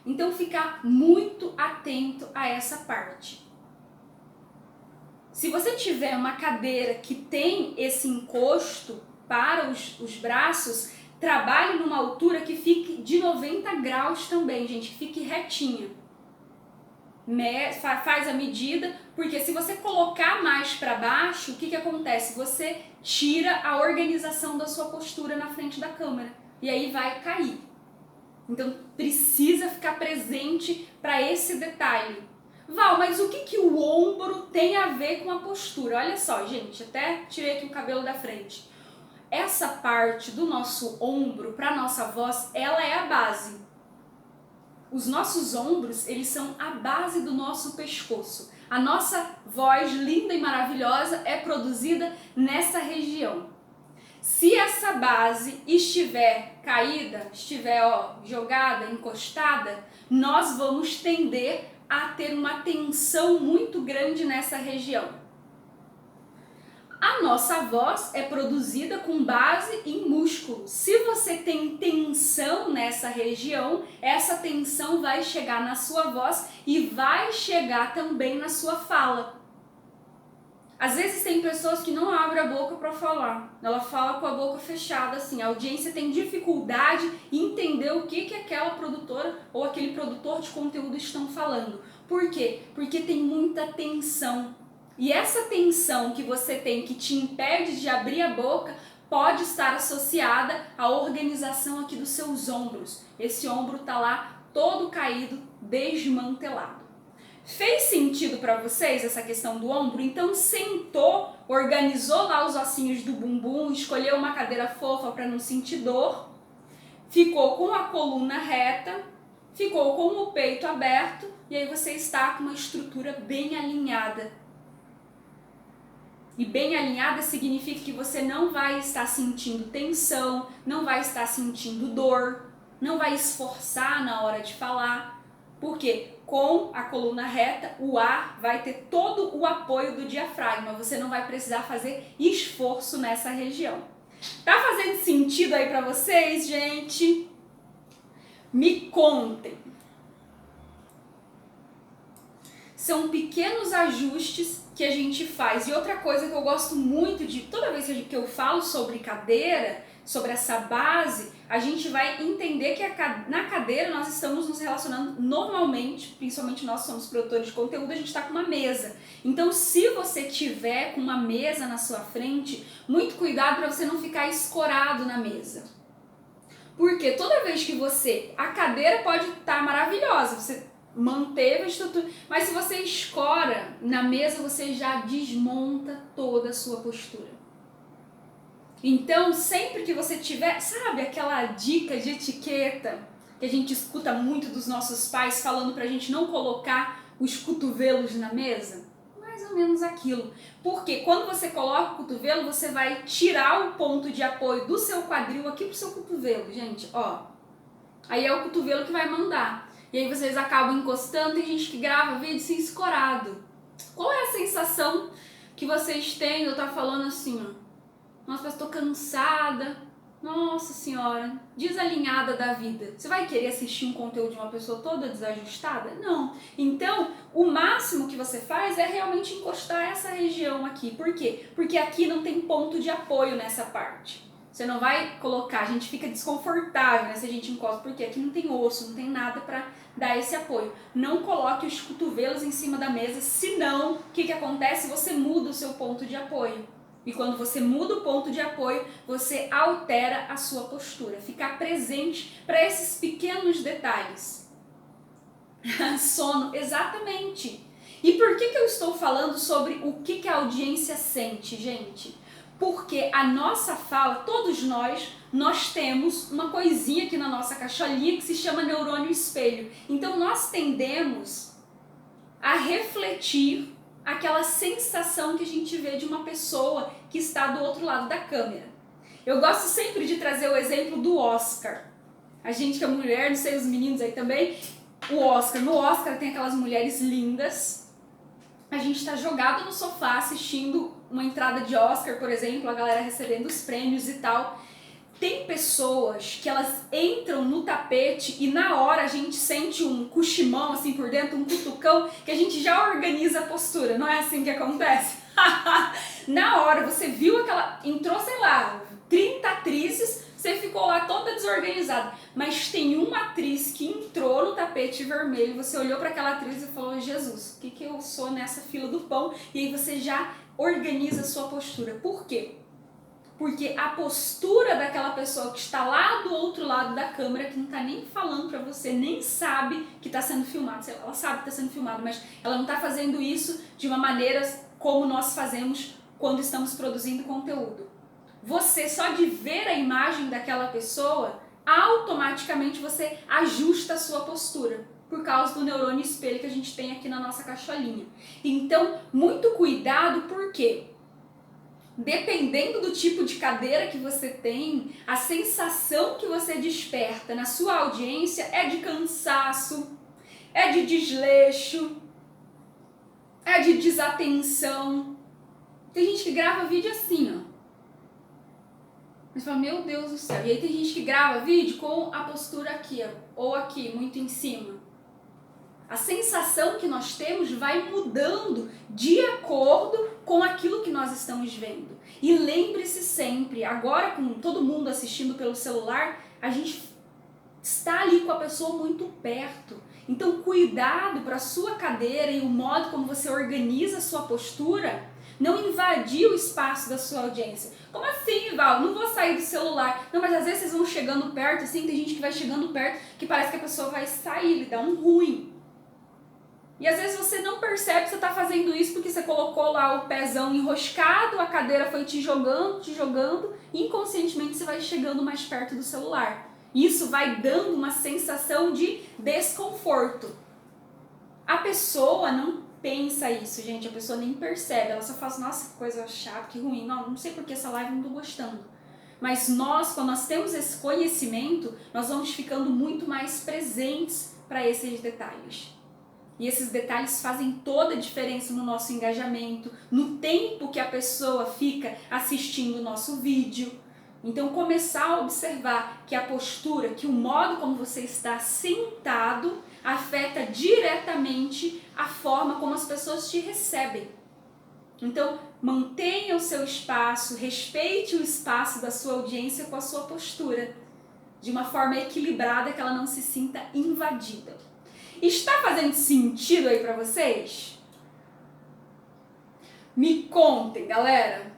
Speaker 1: Então, ficar muito atento a essa parte. Se você tiver uma cadeira que tem esse encosto para os braços, trabalhe numa altura que fique de 90 graus também, gente, que fique retinha. Faz a medida, porque se você colocar mais para baixo, o que acontece? Você tira a organização da sua postura na frente da câmera e aí vai cair. Então precisa ficar presente para esse detalhe. Val, mas o que o ombro tem a ver com a postura? Olha só, gente, até tirei aqui o cabelo da frente. Essa parte do nosso ombro, para nossa voz, ela é a base. Os nossos ombros, eles são a base do nosso pescoço. A nossa voz linda e maravilhosa é produzida nessa região. Se essa base estiver caída, estiver jogada, encostada, nós vamos tender a ter uma tensão muito grande nessa região. A nossa voz é produzida com base em músculo. Se você tem tensão nessa região, essa tensão vai chegar na sua voz e vai chegar também na sua fala. Às vezes tem pessoas que não abrem a boca para falar. Ela fala com a boca fechada, assim. A audiência tem dificuldade em entender o que aquela produtora ou aquele produtor de conteúdo estão falando. Por quê? Porque tem muita tensão. E essa tensão que você tem que te impede de abrir a boca pode estar associada à organização aqui dos seus ombros. Esse ombro tá lá todo caído, desmantelado. Fez sentido para vocês essa questão do ombro? Então sentou, organizou lá os ossinhos do bumbum, escolheu uma cadeira fofa para não sentir dor, ficou com a coluna reta, ficou com o peito aberto e aí você está com uma estrutura bem alinhada. E bem alinhada significa que você não vai estar sentindo tensão, não vai estar sentindo dor, não vai esforçar na hora de falar, porque com a coluna reta o ar vai ter todo o apoio do diafragma, você não vai precisar fazer esforço nessa região. Tá fazendo sentido aí pra vocês, gente? Me contem. São pequenos ajustes que a gente faz. E outra coisa que eu gosto muito de, toda vez que eu falo sobre cadeira, sobre essa base, a gente vai entender que na cadeira nós estamos nos relacionando normalmente, principalmente nós somos produtores de conteúdo, a gente está com uma mesa. Então se você tiver com uma mesa na sua frente, muito cuidado para você não ficar escorado na mesa. Porque toda vez que a cadeira pode estar maravilhosa, você manteve a estrutura, mas se você escora na mesa, você já desmonta toda a sua postura. Então, sempre que você tiver, sabe aquela dica de etiqueta que a gente escuta muito dos nossos pais falando pra gente não colocar os cotovelos na mesa? Mais ou menos aquilo. Porque quando você coloca o cotovelo, você vai tirar o ponto de apoio do seu quadril aqui pro seu cotovelo, gente, ó. Aí é o cotovelo que vai mandar. E aí vocês acabam encostando, tem gente que grava vídeo assim, escorado. Qual é a sensação que vocês têm? Eu tava falando assim, ó. Nossa, mas tô cansada. Nossa senhora, desalinhada da vida. Você vai querer assistir um conteúdo de uma pessoa toda desajustada? Não. Então, o máximo que você faz é realmente encostar essa região aqui. Por quê? Porque aqui não tem ponto de apoio nessa parte. Você não vai colocar, a gente fica desconfortável, né, se a gente encosta, porque aqui não tem osso, não tem nada para dar esse apoio. Não coloque os cotovelos em cima da mesa, senão, o que acontece? Você muda o seu ponto de apoio. E quando você muda o ponto de apoio, você altera a sua postura. Ficar presente para esses pequenos detalhes. Sono, exatamente. E por que eu estou falando sobre o que a audiência sente, gente? Porque a nossa fala, todos nós temos uma coisinha aqui na nossa cacholinha que se chama neurônio espelho. Então nós tendemos a refletir aquela sensação que a gente vê de uma pessoa que está do outro lado da câmera. Eu gosto sempre de trazer o exemplo do Oscar. A gente que é mulher, não sei os meninos aí também, o Oscar. No Oscar tem aquelas mulheres lindas. A gente está jogado no sofá assistindo uma entrada de Oscar, por exemplo, a galera recebendo os prêmios e tal. Tem pessoas que elas entram no tapete e na hora a gente sente um cuchimão assim por dentro, um cutucão, que a gente já organiza a postura. Não é assim que acontece? Na hora você viu aquela... Entrou, sei lá, 30 atrizes, você ficou lá toda desorganizada. Mas tem uma atriz que entrou no tapete vermelho, você olhou para aquela atriz e falou: Jesus, o que eu sou nessa fila do pão? E aí você já organiza a sua postura. Por quê? Porque a postura daquela pessoa que está lá do outro lado da câmera, que não está nem falando para você, nem sabe que está sendo filmado, sei lá, ela sabe que está sendo filmado, mas ela não está fazendo isso de uma maneira como nós fazemos quando estamos produzindo conteúdo. Você, só de ver a imagem daquela pessoa, automaticamente você ajusta a sua postura, por causa do neurônio espelho que a gente tem aqui na nossa cacholinha. Então, muito cuidado, por quê? Dependendo do tipo de cadeira que você tem, a sensação que você desperta na sua audiência é de cansaço, é de desleixo, é de desatenção. Tem gente que grava vídeo assim, ó. Mas fala, meu Deus do céu. E aí tem gente que grava vídeo com a postura aqui, ó, ou aqui, muito em cima. A sensação que nós temos vai mudando de acordo com aquilo que nós estamos vendo. E lembre-se sempre, agora com todo mundo assistindo pelo celular, a gente está ali com a pessoa muito perto. Então cuidado para a sua cadeira e o modo como você organiza a sua postura não invadir o espaço da sua audiência. Como assim, Val? Não vou sair do celular. Não, mas às vezes vocês vão chegando perto, assim, tem gente que vai chegando perto que parece que a pessoa vai sair, lhe dá um ruim. E às vezes você não percebe que você está fazendo isso porque você colocou lá o pezão enroscado, a cadeira foi te jogando, e inconscientemente você vai chegando mais perto do celular. Isso vai dando uma sensação de desconforto. A pessoa não pensa isso, gente, a pessoa nem percebe, ela só fala, nossa, que coisa chata, que ruim, não sei porque essa live não tô gostando. Mas nós, quando nós temos esse conhecimento, nós vamos ficando muito mais presentes para esses detalhes. E esses detalhes fazem toda a diferença no nosso engajamento, no tempo que a pessoa fica assistindo o nosso vídeo. Então começar a observar que a postura, que o modo como você está sentado afeta diretamente a forma como as pessoas te recebem. Então mantenha o seu espaço, respeite o espaço da sua audiência com a sua postura, de uma forma equilibrada que ela não se sinta invadida. Está fazendo sentido aí pra vocês? Me contem, galera.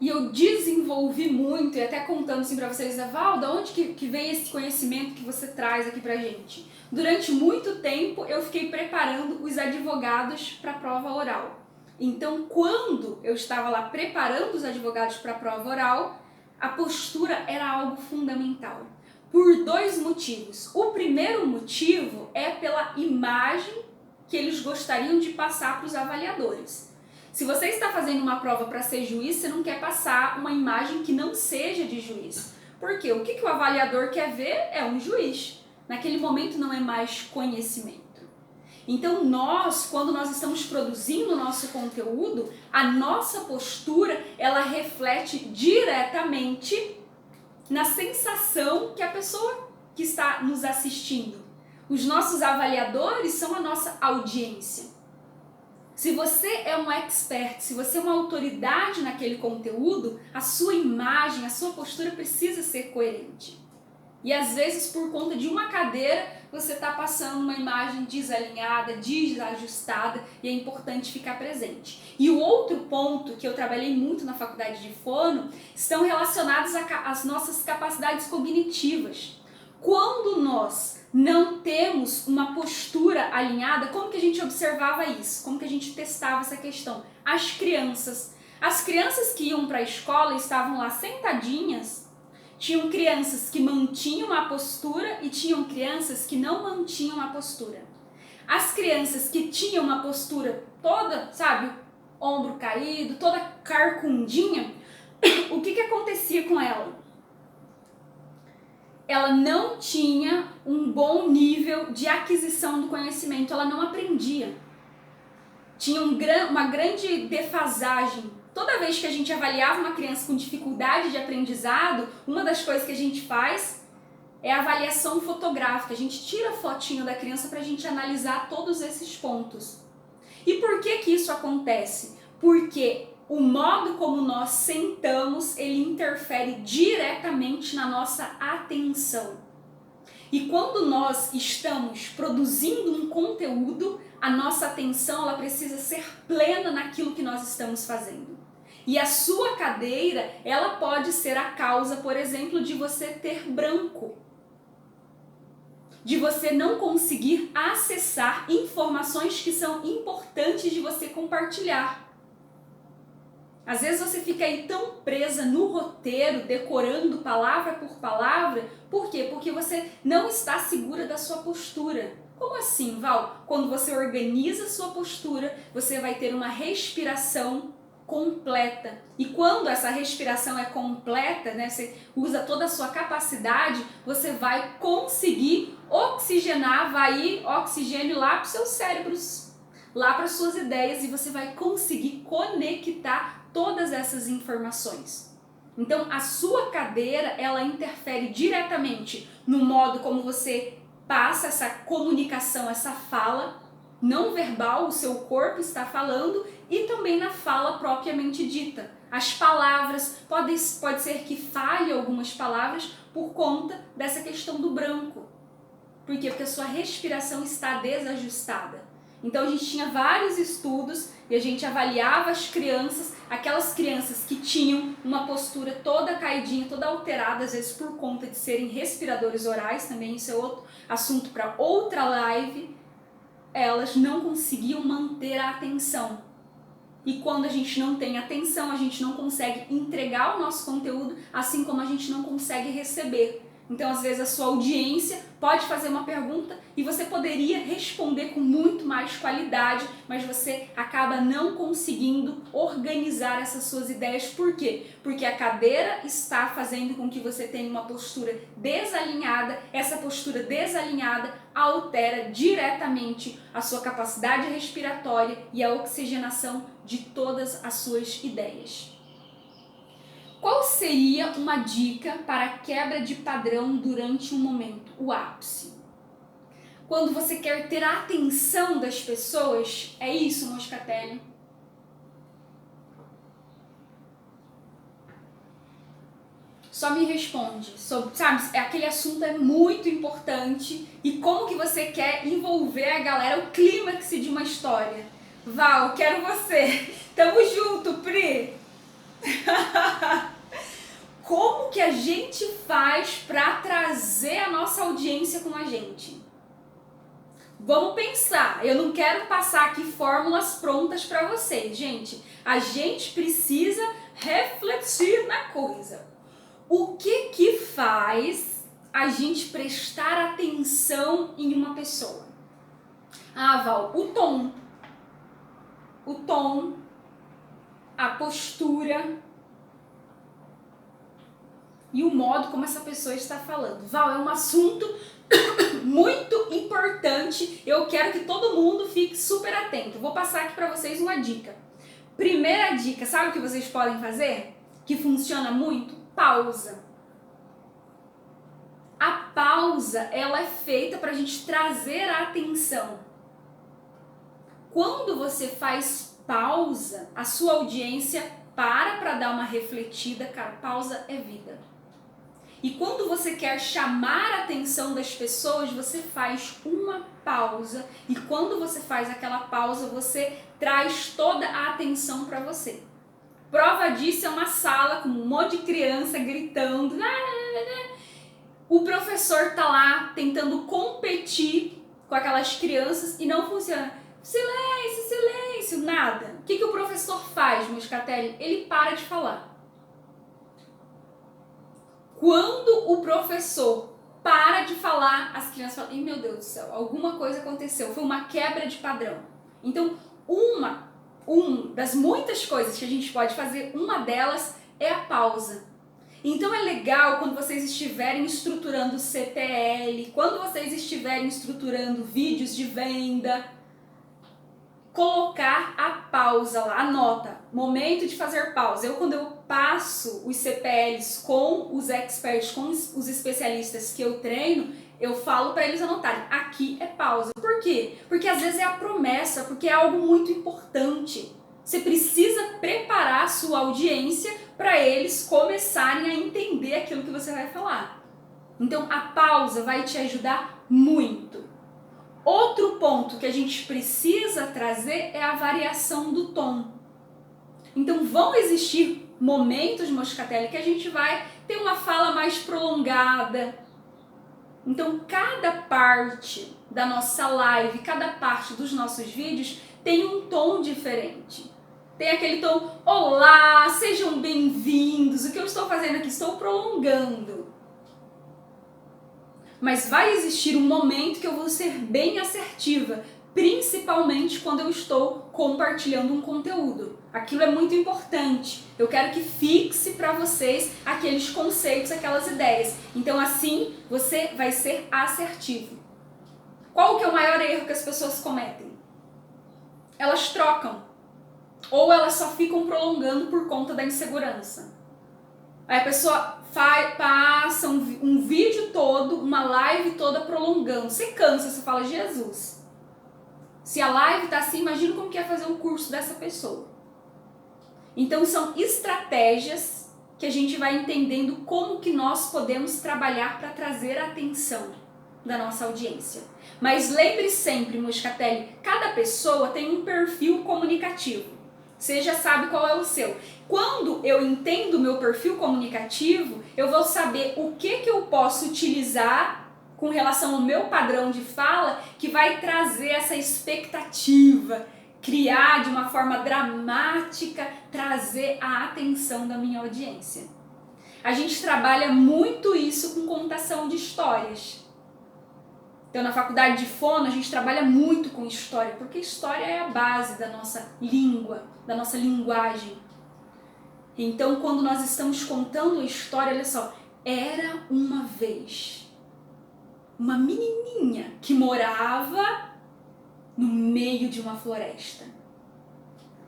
Speaker 1: E eu desenvolvi muito, e até contando assim pra vocês, Val, da onde que vem esse conhecimento que você traz aqui pra gente? Durante muito tempo eu fiquei preparando os advogados para a prova oral. Então, quando eu estava lá preparando os advogados para a prova oral, a postura era algo fundamental. Por dois motivos. O primeiro motivo é pela imagem que eles gostariam de passar para os avaliadores. Se você está fazendo uma prova para ser juiz, você não quer passar uma imagem que não seja de juiz. Por quê? O que o avaliador quer ver é um juiz. Naquele momento não é mais conhecimento. Então quando nós estamos produzindo o nosso conteúdo, a nossa postura, ela reflete diretamente na sensação que a pessoa que está nos assistindo. Os nossos avaliadores são a nossa audiência. Se você é um expert, se você é uma autoridade naquele conteúdo, a sua imagem, a sua postura precisa ser coerente. E às vezes, por conta de uma cadeira, você está passando uma imagem desalinhada, desajustada, e é importante ficar presente. E o outro ponto que eu trabalhei muito na faculdade de fono estão relacionados às nossas capacidades cognitivas. Quando nós não temos uma postura alinhada, como que a gente observava isso? Como que a gente testava essa questão? As crianças que iam para a escola estavam lá sentadinhas. Tinham crianças que mantinham a postura e tinham crianças que não mantinham a postura. As crianças que tinham uma postura toda, sabe, ombro caído, toda carcundinha, o que acontecia com ela? Ela não tinha um bom nível de aquisição do conhecimento, ela não aprendia. Tinha uma grande defasagem. Toda vez que a gente avaliava uma criança com dificuldade de aprendizado, uma das coisas que a gente faz é a avaliação fotográfica. A gente tira a fotinho da criança para a gente analisar todos esses pontos. E por que isso acontece? Porque o modo como nós sentamos, ele interfere diretamente na nossa atenção. E quando nós estamos produzindo um conteúdo, a nossa atenção ela precisa ser plena naquilo que nós estamos fazendo. E a sua cadeira, ela pode ser a causa, por exemplo, de você ter branco. De você não conseguir acessar informações que são importantes de você compartilhar. Às vezes você fica aí tão presa no roteiro, decorando palavra por palavra. Por quê? Porque você não está segura da sua postura. Como assim, Val? Quando você organiza a sua postura, você vai ter uma respiração completa. E quando essa respiração é completa, né, você usa toda a sua capacidade, você vai conseguir oxigenar, vai ir oxigênio lá para os seus cérebros, lá para as suas ideias, e você vai conseguir conectar todas essas informações. Então, a sua cadeira, ela interfere diretamente no modo como você passa essa comunicação, essa fala não verbal, o seu corpo está falando, e também na fala propriamente dita. As palavras, pode ser que falhe algumas palavras por conta dessa questão do branco. Por quê? Porque a sua respiração está desajustada. Então a gente tinha vários estudos e a gente avaliava as crianças, aquelas crianças que tinham uma postura toda caidinha, toda alterada, às vezes por conta de serem respiradores orais, também isso é outro assunto para outra live, elas não conseguiam manter a atenção. E quando a gente não tem atenção, a gente não consegue entregar o nosso conteúdo, assim como a gente não consegue receber. Então, às vezes, a sua audiência pode fazer uma pergunta e você poderia responder com muito mais qualidade, mas você acaba não conseguindo organizar essas suas ideias. Por quê? Porque a cadeira está fazendo com que você tenha uma postura desalinhada. Essa postura desalinhada altera diretamente a sua capacidade respiratória e a oxigenação de todas as suas ideias. Qual seria uma dica para quebra de padrão durante um momento, o ápice? Quando você quer ter a atenção das pessoas, é isso, Moscatelli? Só me responde, sabe, aquele assunto é muito importante e como que você quer envolver a galera, o clímax de uma história. Val, quero você. Tamo junto, Pri. Como que a gente faz para trazer a nossa audiência com a gente? Vamos pensar, eu não quero passar aqui fórmulas prontas para vocês, gente. A gente precisa refletir na coisa. O que faz a gente prestar atenção em uma pessoa? Ah, Val, o tom. O tom, a postura e o modo como essa pessoa está falando. Val, é um assunto muito importante, eu quero que todo mundo fique super atento. Vou passar aqui para vocês uma dica. Primeira dica, sabe o que vocês podem fazer? Que funciona muito? Pausa. A pausa, ela é feita para a gente trazer a atenção. Quando você faz pausa, a sua audiência para dar uma refletida, cara, pausa é vida. E quando você quer chamar a atenção das pessoas, você faz uma pausa. E quando você faz aquela pausa, você traz toda a atenção para você. Prova disso é uma sala com um monte de criança gritando. O professor tá lá tentando competir com aquelas crianças e não funciona. Silêncio, silêncio, nada. O que o professor faz, Moscatelli? Ele para de falar. Quando o professor para de falar, as crianças falam, ih, meu Deus do céu, alguma coisa aconteceu, foi uma quebra de padrão. Então, uma das muitas coisas que a gente pode fazer, uma delas é a pausa. Então é legal quando vocês estiverem estruturando CPL, quando vocês estiverem estruturando vídeos de venda, colocar a pausa lá, anota, momento de fazer pausa. Quando eu passo os CPLs com os experts, com os especialistas que eu treino, eu falo para eles anotarem, aqui é pausa. Por quê? Porque às vezes é a promessa, porque é algo muito importante. Você precisa preparar a sua audiência para eles começarem a entender aquilo que você vai falar. Então a pausa vai te ajudar muito. Outro ponto que a gente precisa trazer é a variação do tom. Então vão existir momentos, Moscatelli, que a gente vai ter uma fala mais prolongada. Então cada parte da nossa live, cada parte dos nossos vídeos tem um tom diferente. Tem aquele tom, olá, sejam bem-vindos. O que eu estou fazendo aqui? Estou prolongando. Mas vai existir um momento que eu vou ser bem assertiva, principalmente quando eu estou compartilhando um conteúdo. Aquilo é muito importante. Eu quero que fixe para vocês aqueles conceitos, aquelas ideias. Então assim você vai ser assertivo. Qual que é o maior erro que as pessoas cometem? Elas trocam. Ou elas só ficam prolongando por conta da insegurança. Aí a pessoa passa um vídeo todo, uma live toda prolongando. Você cansa, você fala, Jesus. Se a live tá assim, imagina como que é fazer um curso dessa pessoa. Então são estratégias que a gente vai entendendo como que nós podemos trabalhar para trazer a atenção da nossa audiência. Mas lembre sempre, Moscatelli, cada pessoa tem um perfil comunicativo. Você já sabe qual é o seu. Quando eu entendo o meu perfil comunicativo, eu vou saber o que eu posso utilizar com relação ao meu padrão de fala que vai trazer essa expectativa, criar de uma forma dramática, trazer a atenção da minha audiência. A gente trabalha muito isso com contação de histórias. Então, na faculdade de fono, a gente trabalha muito com história, porque história é a base da nossa língua, da nossa linguagem. Então, quando nós estamos contando a história, olha só, era uma vez uma menininha que morava no meio de uma floresta.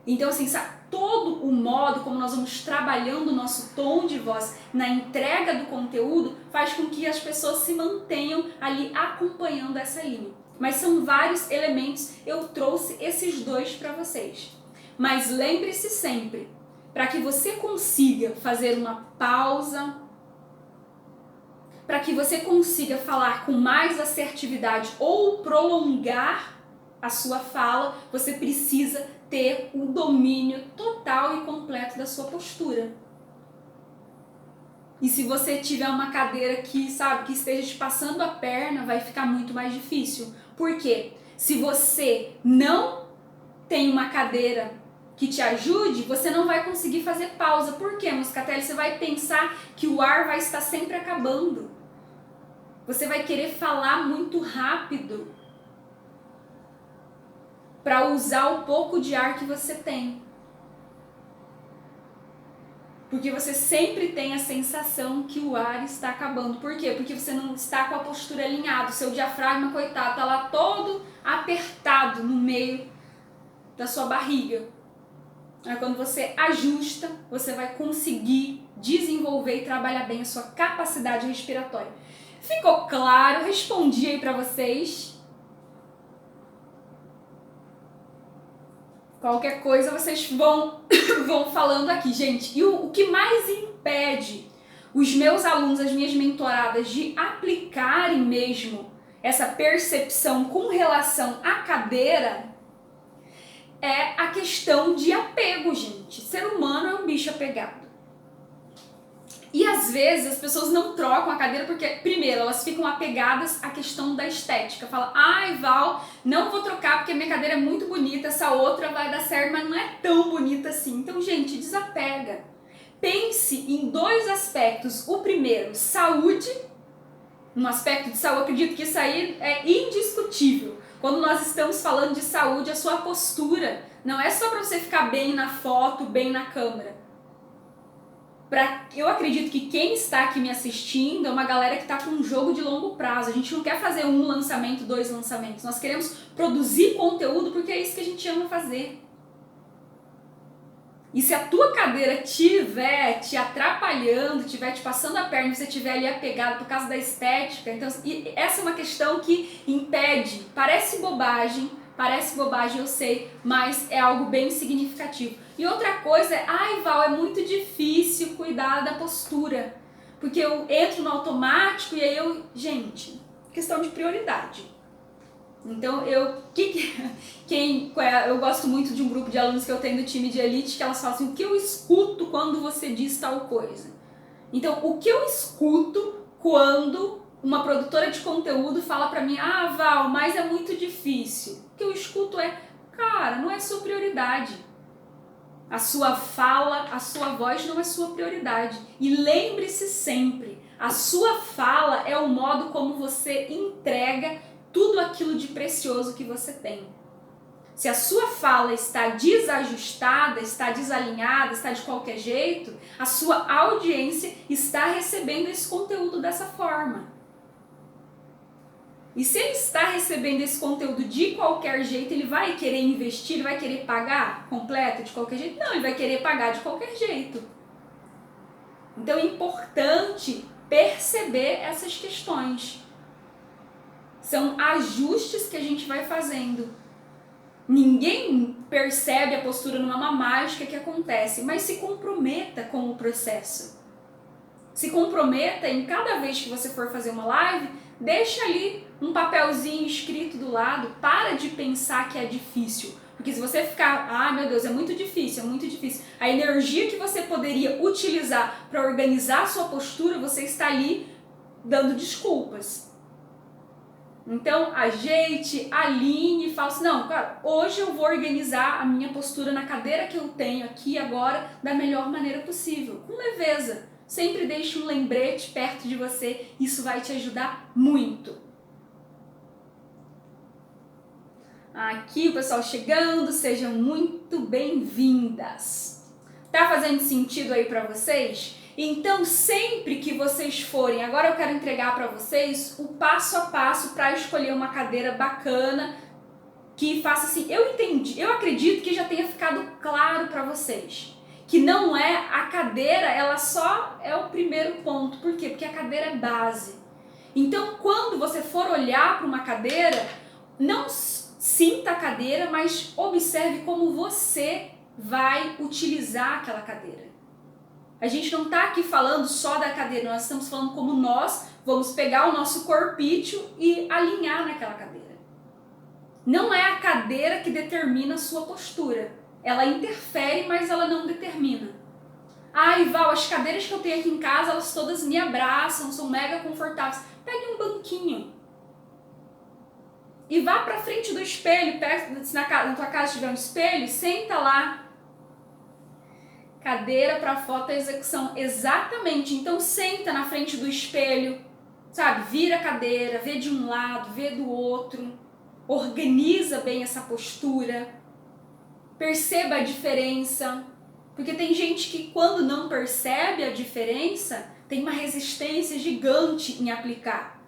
Speaker 1: Então, assim, sabe, todo o modo como nós vamos trabalhando o nosso tom de voz na entrega do conteúdo faz com que as pessoas se mantenham ali acompanhando essa linha. Mas são vários elementos, eu trouxe esses dois para vocês. Mas lembre-se sempre, para que você consiga fazer uma pausa, para que você consiga falar com mais assertividade ou prolongar a sua fala, você precisa ter o domínio total e completo da sua postura. E se você tiver uma cadeira que, sabe, que esteja te passando a perna, vai ficar muito mais difícil. Por quê? Se você não tem uma cadeira que te ajude, você não vai conseguir fazer pausa. Por quê, Moscatelli? Você vai pensar que o ar vai estar sempre acabando. Você vai querer falar muito rápido para usar o pouco de ar que você tem. Porque você sempre tem a sensação que o ar está acabando. Por quê? Porque você não está com a postura alinhada. O seu diafragma, coitado, está lá todo apertado no meio da sua barriga. Aí quando você ajusta, você vai conseguir desenvolver e trabalhar bem a sua capacidade respiratória. Ficou claro? Respondi aí pra vocês. Qualquer coisa vocês vão falando aqui, gente. E o que mais impede os meus alunos, as minhas mentoradas, de aplicarem mesmo essa percepção com relação à cadeira é a questão de apego, gente. Ser humano é um bicho apegado. E às vezes as pessoas não trocam a cadeira porque, primeiro, elas ficam apegadas à questão da estética. Fala, ai Val, não vou trocar porque minha cadeira é muito bonita, essa outra vai dar certo, mas não é tão bonita assim. Então, gente, desapega. Pense em dois aspectos. O primeiro, saúde. No aspecto de saúde, eu acredito que isso aí é indiscutível. Quando nós estamos falando de saúde, a sua postura não é só para você ficar bem na foto, bem na câmera. Eu acredito que quem está aqui me assistindo é uma galera que está com um jogo de longo prazo. A gente não quer fazer um lançamento, 2 lançamentos. Nós queremos produzir conteúdo porque é isso que a gente ama fazer. E se a tua cadeira estiver te atrapalhando, estiver te passando a perna e você estiver ali apegado por causa da estética, então essa é uma questão que impede. Parece bobagem, eu sei, mas é algo bem significativo. E outra coisa é, ai Val, é muito difícil cuidar da postura, porque eu entro no automático e aí gente, questão de prioridade. Então eu gosto muito de um grupo de alunos que eu tenho do time de elite, que elas falam assim, o que eu escuto quando você diz tal coisa? Então, o que eu escuto quando uma produtora de conteúdo fala pra mim, ah Val, mas é muito difícil. O que eu escuto é, cara, não é sua prioridade. A sua fala, a sua voz não é sua prioridade. E lembre-se sempre, a sua fala é o modo como você entrega tudo aquilo de precioso que você tem. Se a sua fala está desajustada, está desalinhada, está de qualquer jeito, a sua audiência está recebendo esse conteúdo dessa forma. E se ele está recebendo esse conteúdo de qualquer jeito, ele vai querer investir, ele vai querer pagar completo de qualquer jeito? Não, ele vai querer pagar de qualquer jeito. Então é importante perceber essas questões. São ajustes que a gente vai fazendo. Ninguém percebe a postura numa mágica que acontece, mas se comprometa com o processo. Se comprometa em cada vez que você for fazer uma live, deixa ali um papelzinho escrito do lado, para de pensar que é difícil. Porque se você ficar, ah meu Deus, é muito difícil, a energia que você poderia utilizar para organizar a sua postura, você está ali dando desculpas. Então, ajeite, alinhe e fala assim, não, cara, hoje eu vou organizar a minha postura na cadeira que eu tenho aqui agora da melhor maneira possível, com leveza. Sempre deixe um lembrete perto de você, isso vai te ajudar muito. Aqui o pessoal chegando, sejam muito bem-vindas. Tá fazendo sentido aí pra vocês? Então, sempre que vocês forem, agora eu quero entregar para vocês o passo a passo para escolher uma cadeira bacana, que faça assim, eu acredito que já tenha ficado claro para vocês, que não é a cadeira, ela só é o primeiro ponto. Por quê? Porque a cadeira é base. Então, quando você for olhar para uma cadeira, não sinta a cadeira, mas observe como você vai utilizar aquela cadeira. A gente não está aqui falando só da cadeira, nós estamos falando como nós vamos pegar o nosso corpício e alinhar naquela cadeira. Não é a cadeira que determina a sua postura. Ela interfere, mas ela não determina. Ai, Val, as cadeiras que eu tenho aqui em casa, elas todas me abraçam, são mega confortáveis. Pegue um banquinho e vá para frente do espelho, se na tua casa tiver um espelho, senta lá. Cadeira para foto execução, exatamente. Então senta na frente do espelho, sabe? Vira a cadeira, vê de um lado, vê do outro, organiza bem essa postura, perceba a diferença, Porque tem gente que quando não percebe a diferença, tem uma resistência gigante em aplicar.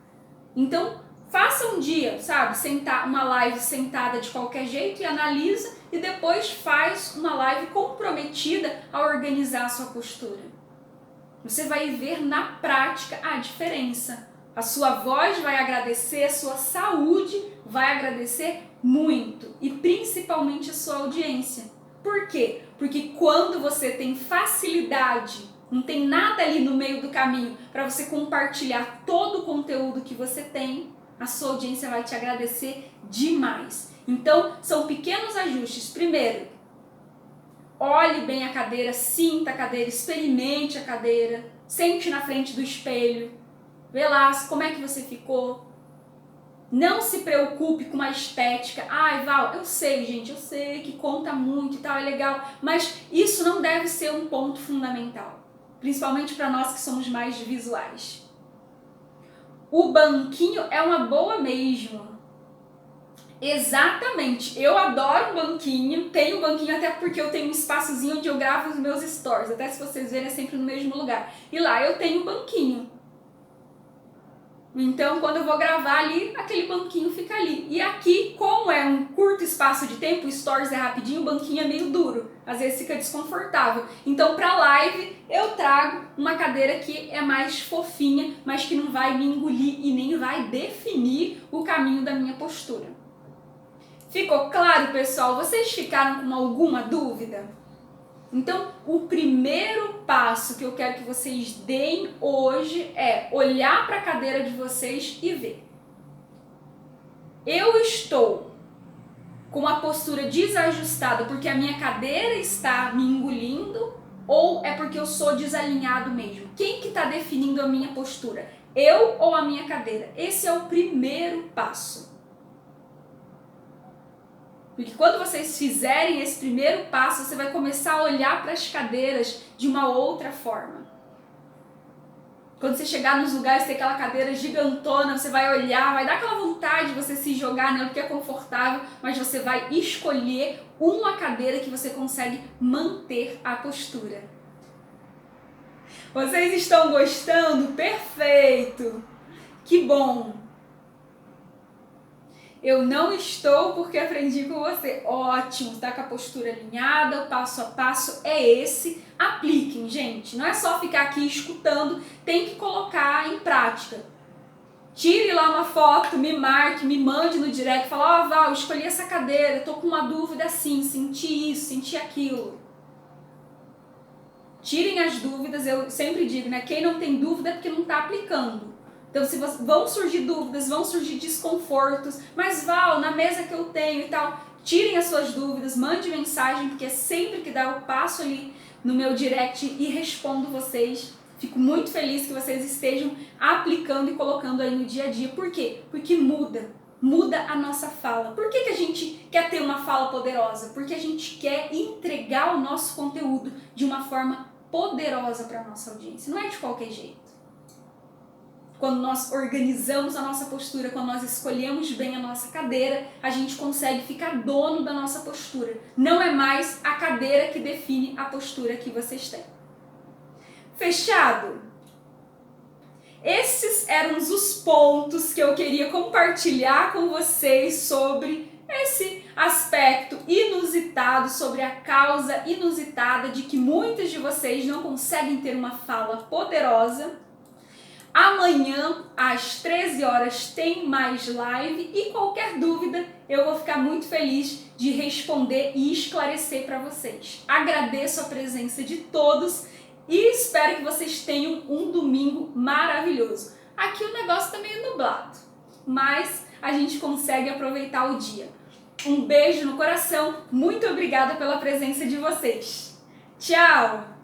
Speaker 1: Então, faça um dia, sabe, uma live sentada de qualquer jeito e analisa, e depois faz uma live comprometida a organizar a sua postura. Você vai ver na prática a diferença. A sua voz vai agradecer, a sua saúde vai agradecer muito, e principalmente a sua audiência. Por quê? Porque quando você tem facilidade, não tem nada ali no meio do caminho para você compartilhar todo o conteúdo que você tem, a sua audiência vai te agradecer demais. Então, são pequenos ajustes. Primeiro, olhe bem a cadeira, sinta a cadeira, experimente a cadeira, sente na frente do espelho, vê lá como é que você ficou. Não se preocupe com a estética. Ai, Val, eu sei, gente, eu sei que conta muito e tal, é legal, mas isso não deve ser um ponto fundamental, principalmente para nós que somos mais visuais. O banquinho é uma boa mesmo. Exatamente, eu adoro banquinho, tenho banquinho até porque eu tenho um espaçozinho onde eu gravo os meus stories, até se vocês verem é sempre no mesmo lugar. E lá eu tenho banquinho. Então, quando eu vou gravar ali, aquele banquinho fica ali. E aqui, como é um curto espaço de tempo, o stories é rapidinho, o banquinho é meio duro. Às vezes fica desconfortável. Então, para live, eu trago uma cadeira que é mais fofinha, mas que não vai me engolir e nem vai definir o caminho da minha postura. Ficou claro, pessoal? Vocês ficaram com alguma dúvida? Então, o primeiro passo que eu quero que vocês deem hoje é olhar para a cadeira de vocês e ver. Eu estou com a postura desajustada porque a minha cadeira está me engolindo ou é porque eu sou desalinhado mesmo? Quem que está definindo a minha postura? Eu ou a minha cadeira? Esse é o primeiro passo. Porque quando vocês fizerem esse primeiro passo, você vai começar a olhar para as cadeiras de uma outra forma. Quando você chegar nos lugares, tem aquela cadeira gigantona, você vai olhar, vai dar aquela vontade de você se jogar nela, porque é confortável, mas você vai escolher uma cadeira que você consegue manter a postura. Vocês estão gostando? Perfeito! Que bom! Eu não estou porque aprendi com você. Ótimo, está com a postura alinhada, o passo a passo é esse. Apliquem, gente. Não é só ficar aqui escutando, tem que colocar em prática. Tire lá uma foto, me marque, me mande no direct, fala, ó, Val, escolhi essa cadeira, tô com uma dúvida assim, senti isso, senti aquilo. Tirem as dúvidas, eu sempre digo, né? Quem não tem dúvida é porque não está aplicando. Então, vão surgir dúvidas, vão surgir desconfortos, mas Val, na mesa que eu tenho e tal, tirem as suas dúvidas, mande mensagem, porque é sempre que dá o passo ali no meu direct e respondo vocês. Fico muito feliz que vocês estejam aplicando e colocando aí no dia a dia. Por quê? Porque muda a nossa fala. Por que a gente quer ter uma fala poderosa? Porque a gente quer entregar o nosso conteúdo de uma forma poderosa para a nossa audiência, não é de qualquer jeito. Quando nós organizamos a nossa postura, quando nós escolhemos bem a nossa cadeira, a gente consegue ficar dono da nossa postura. Não é mais a cadeira que define a postura que vocês têm. Fechado? Esses eram os pontos que eu queria compartilhar com vocês sobre esse aspecto inusitado, sobre a causa inusitada de que muitos de vocês não conseguem ter uma fala poderosa. Amanhã, às 13 horas, tem mais live e qualquer dúvida eu vou ficar muito feliz de responder e esclarecer para vocês. Agradeço a presença de todos e espero que vocês tenham um domingo maravilhoso. Aqui o negócio está meio nublado, mas a gente consegue aproveitar o dia. Um beijo no coração, muito obrigada pela presença de vocês. Tchau!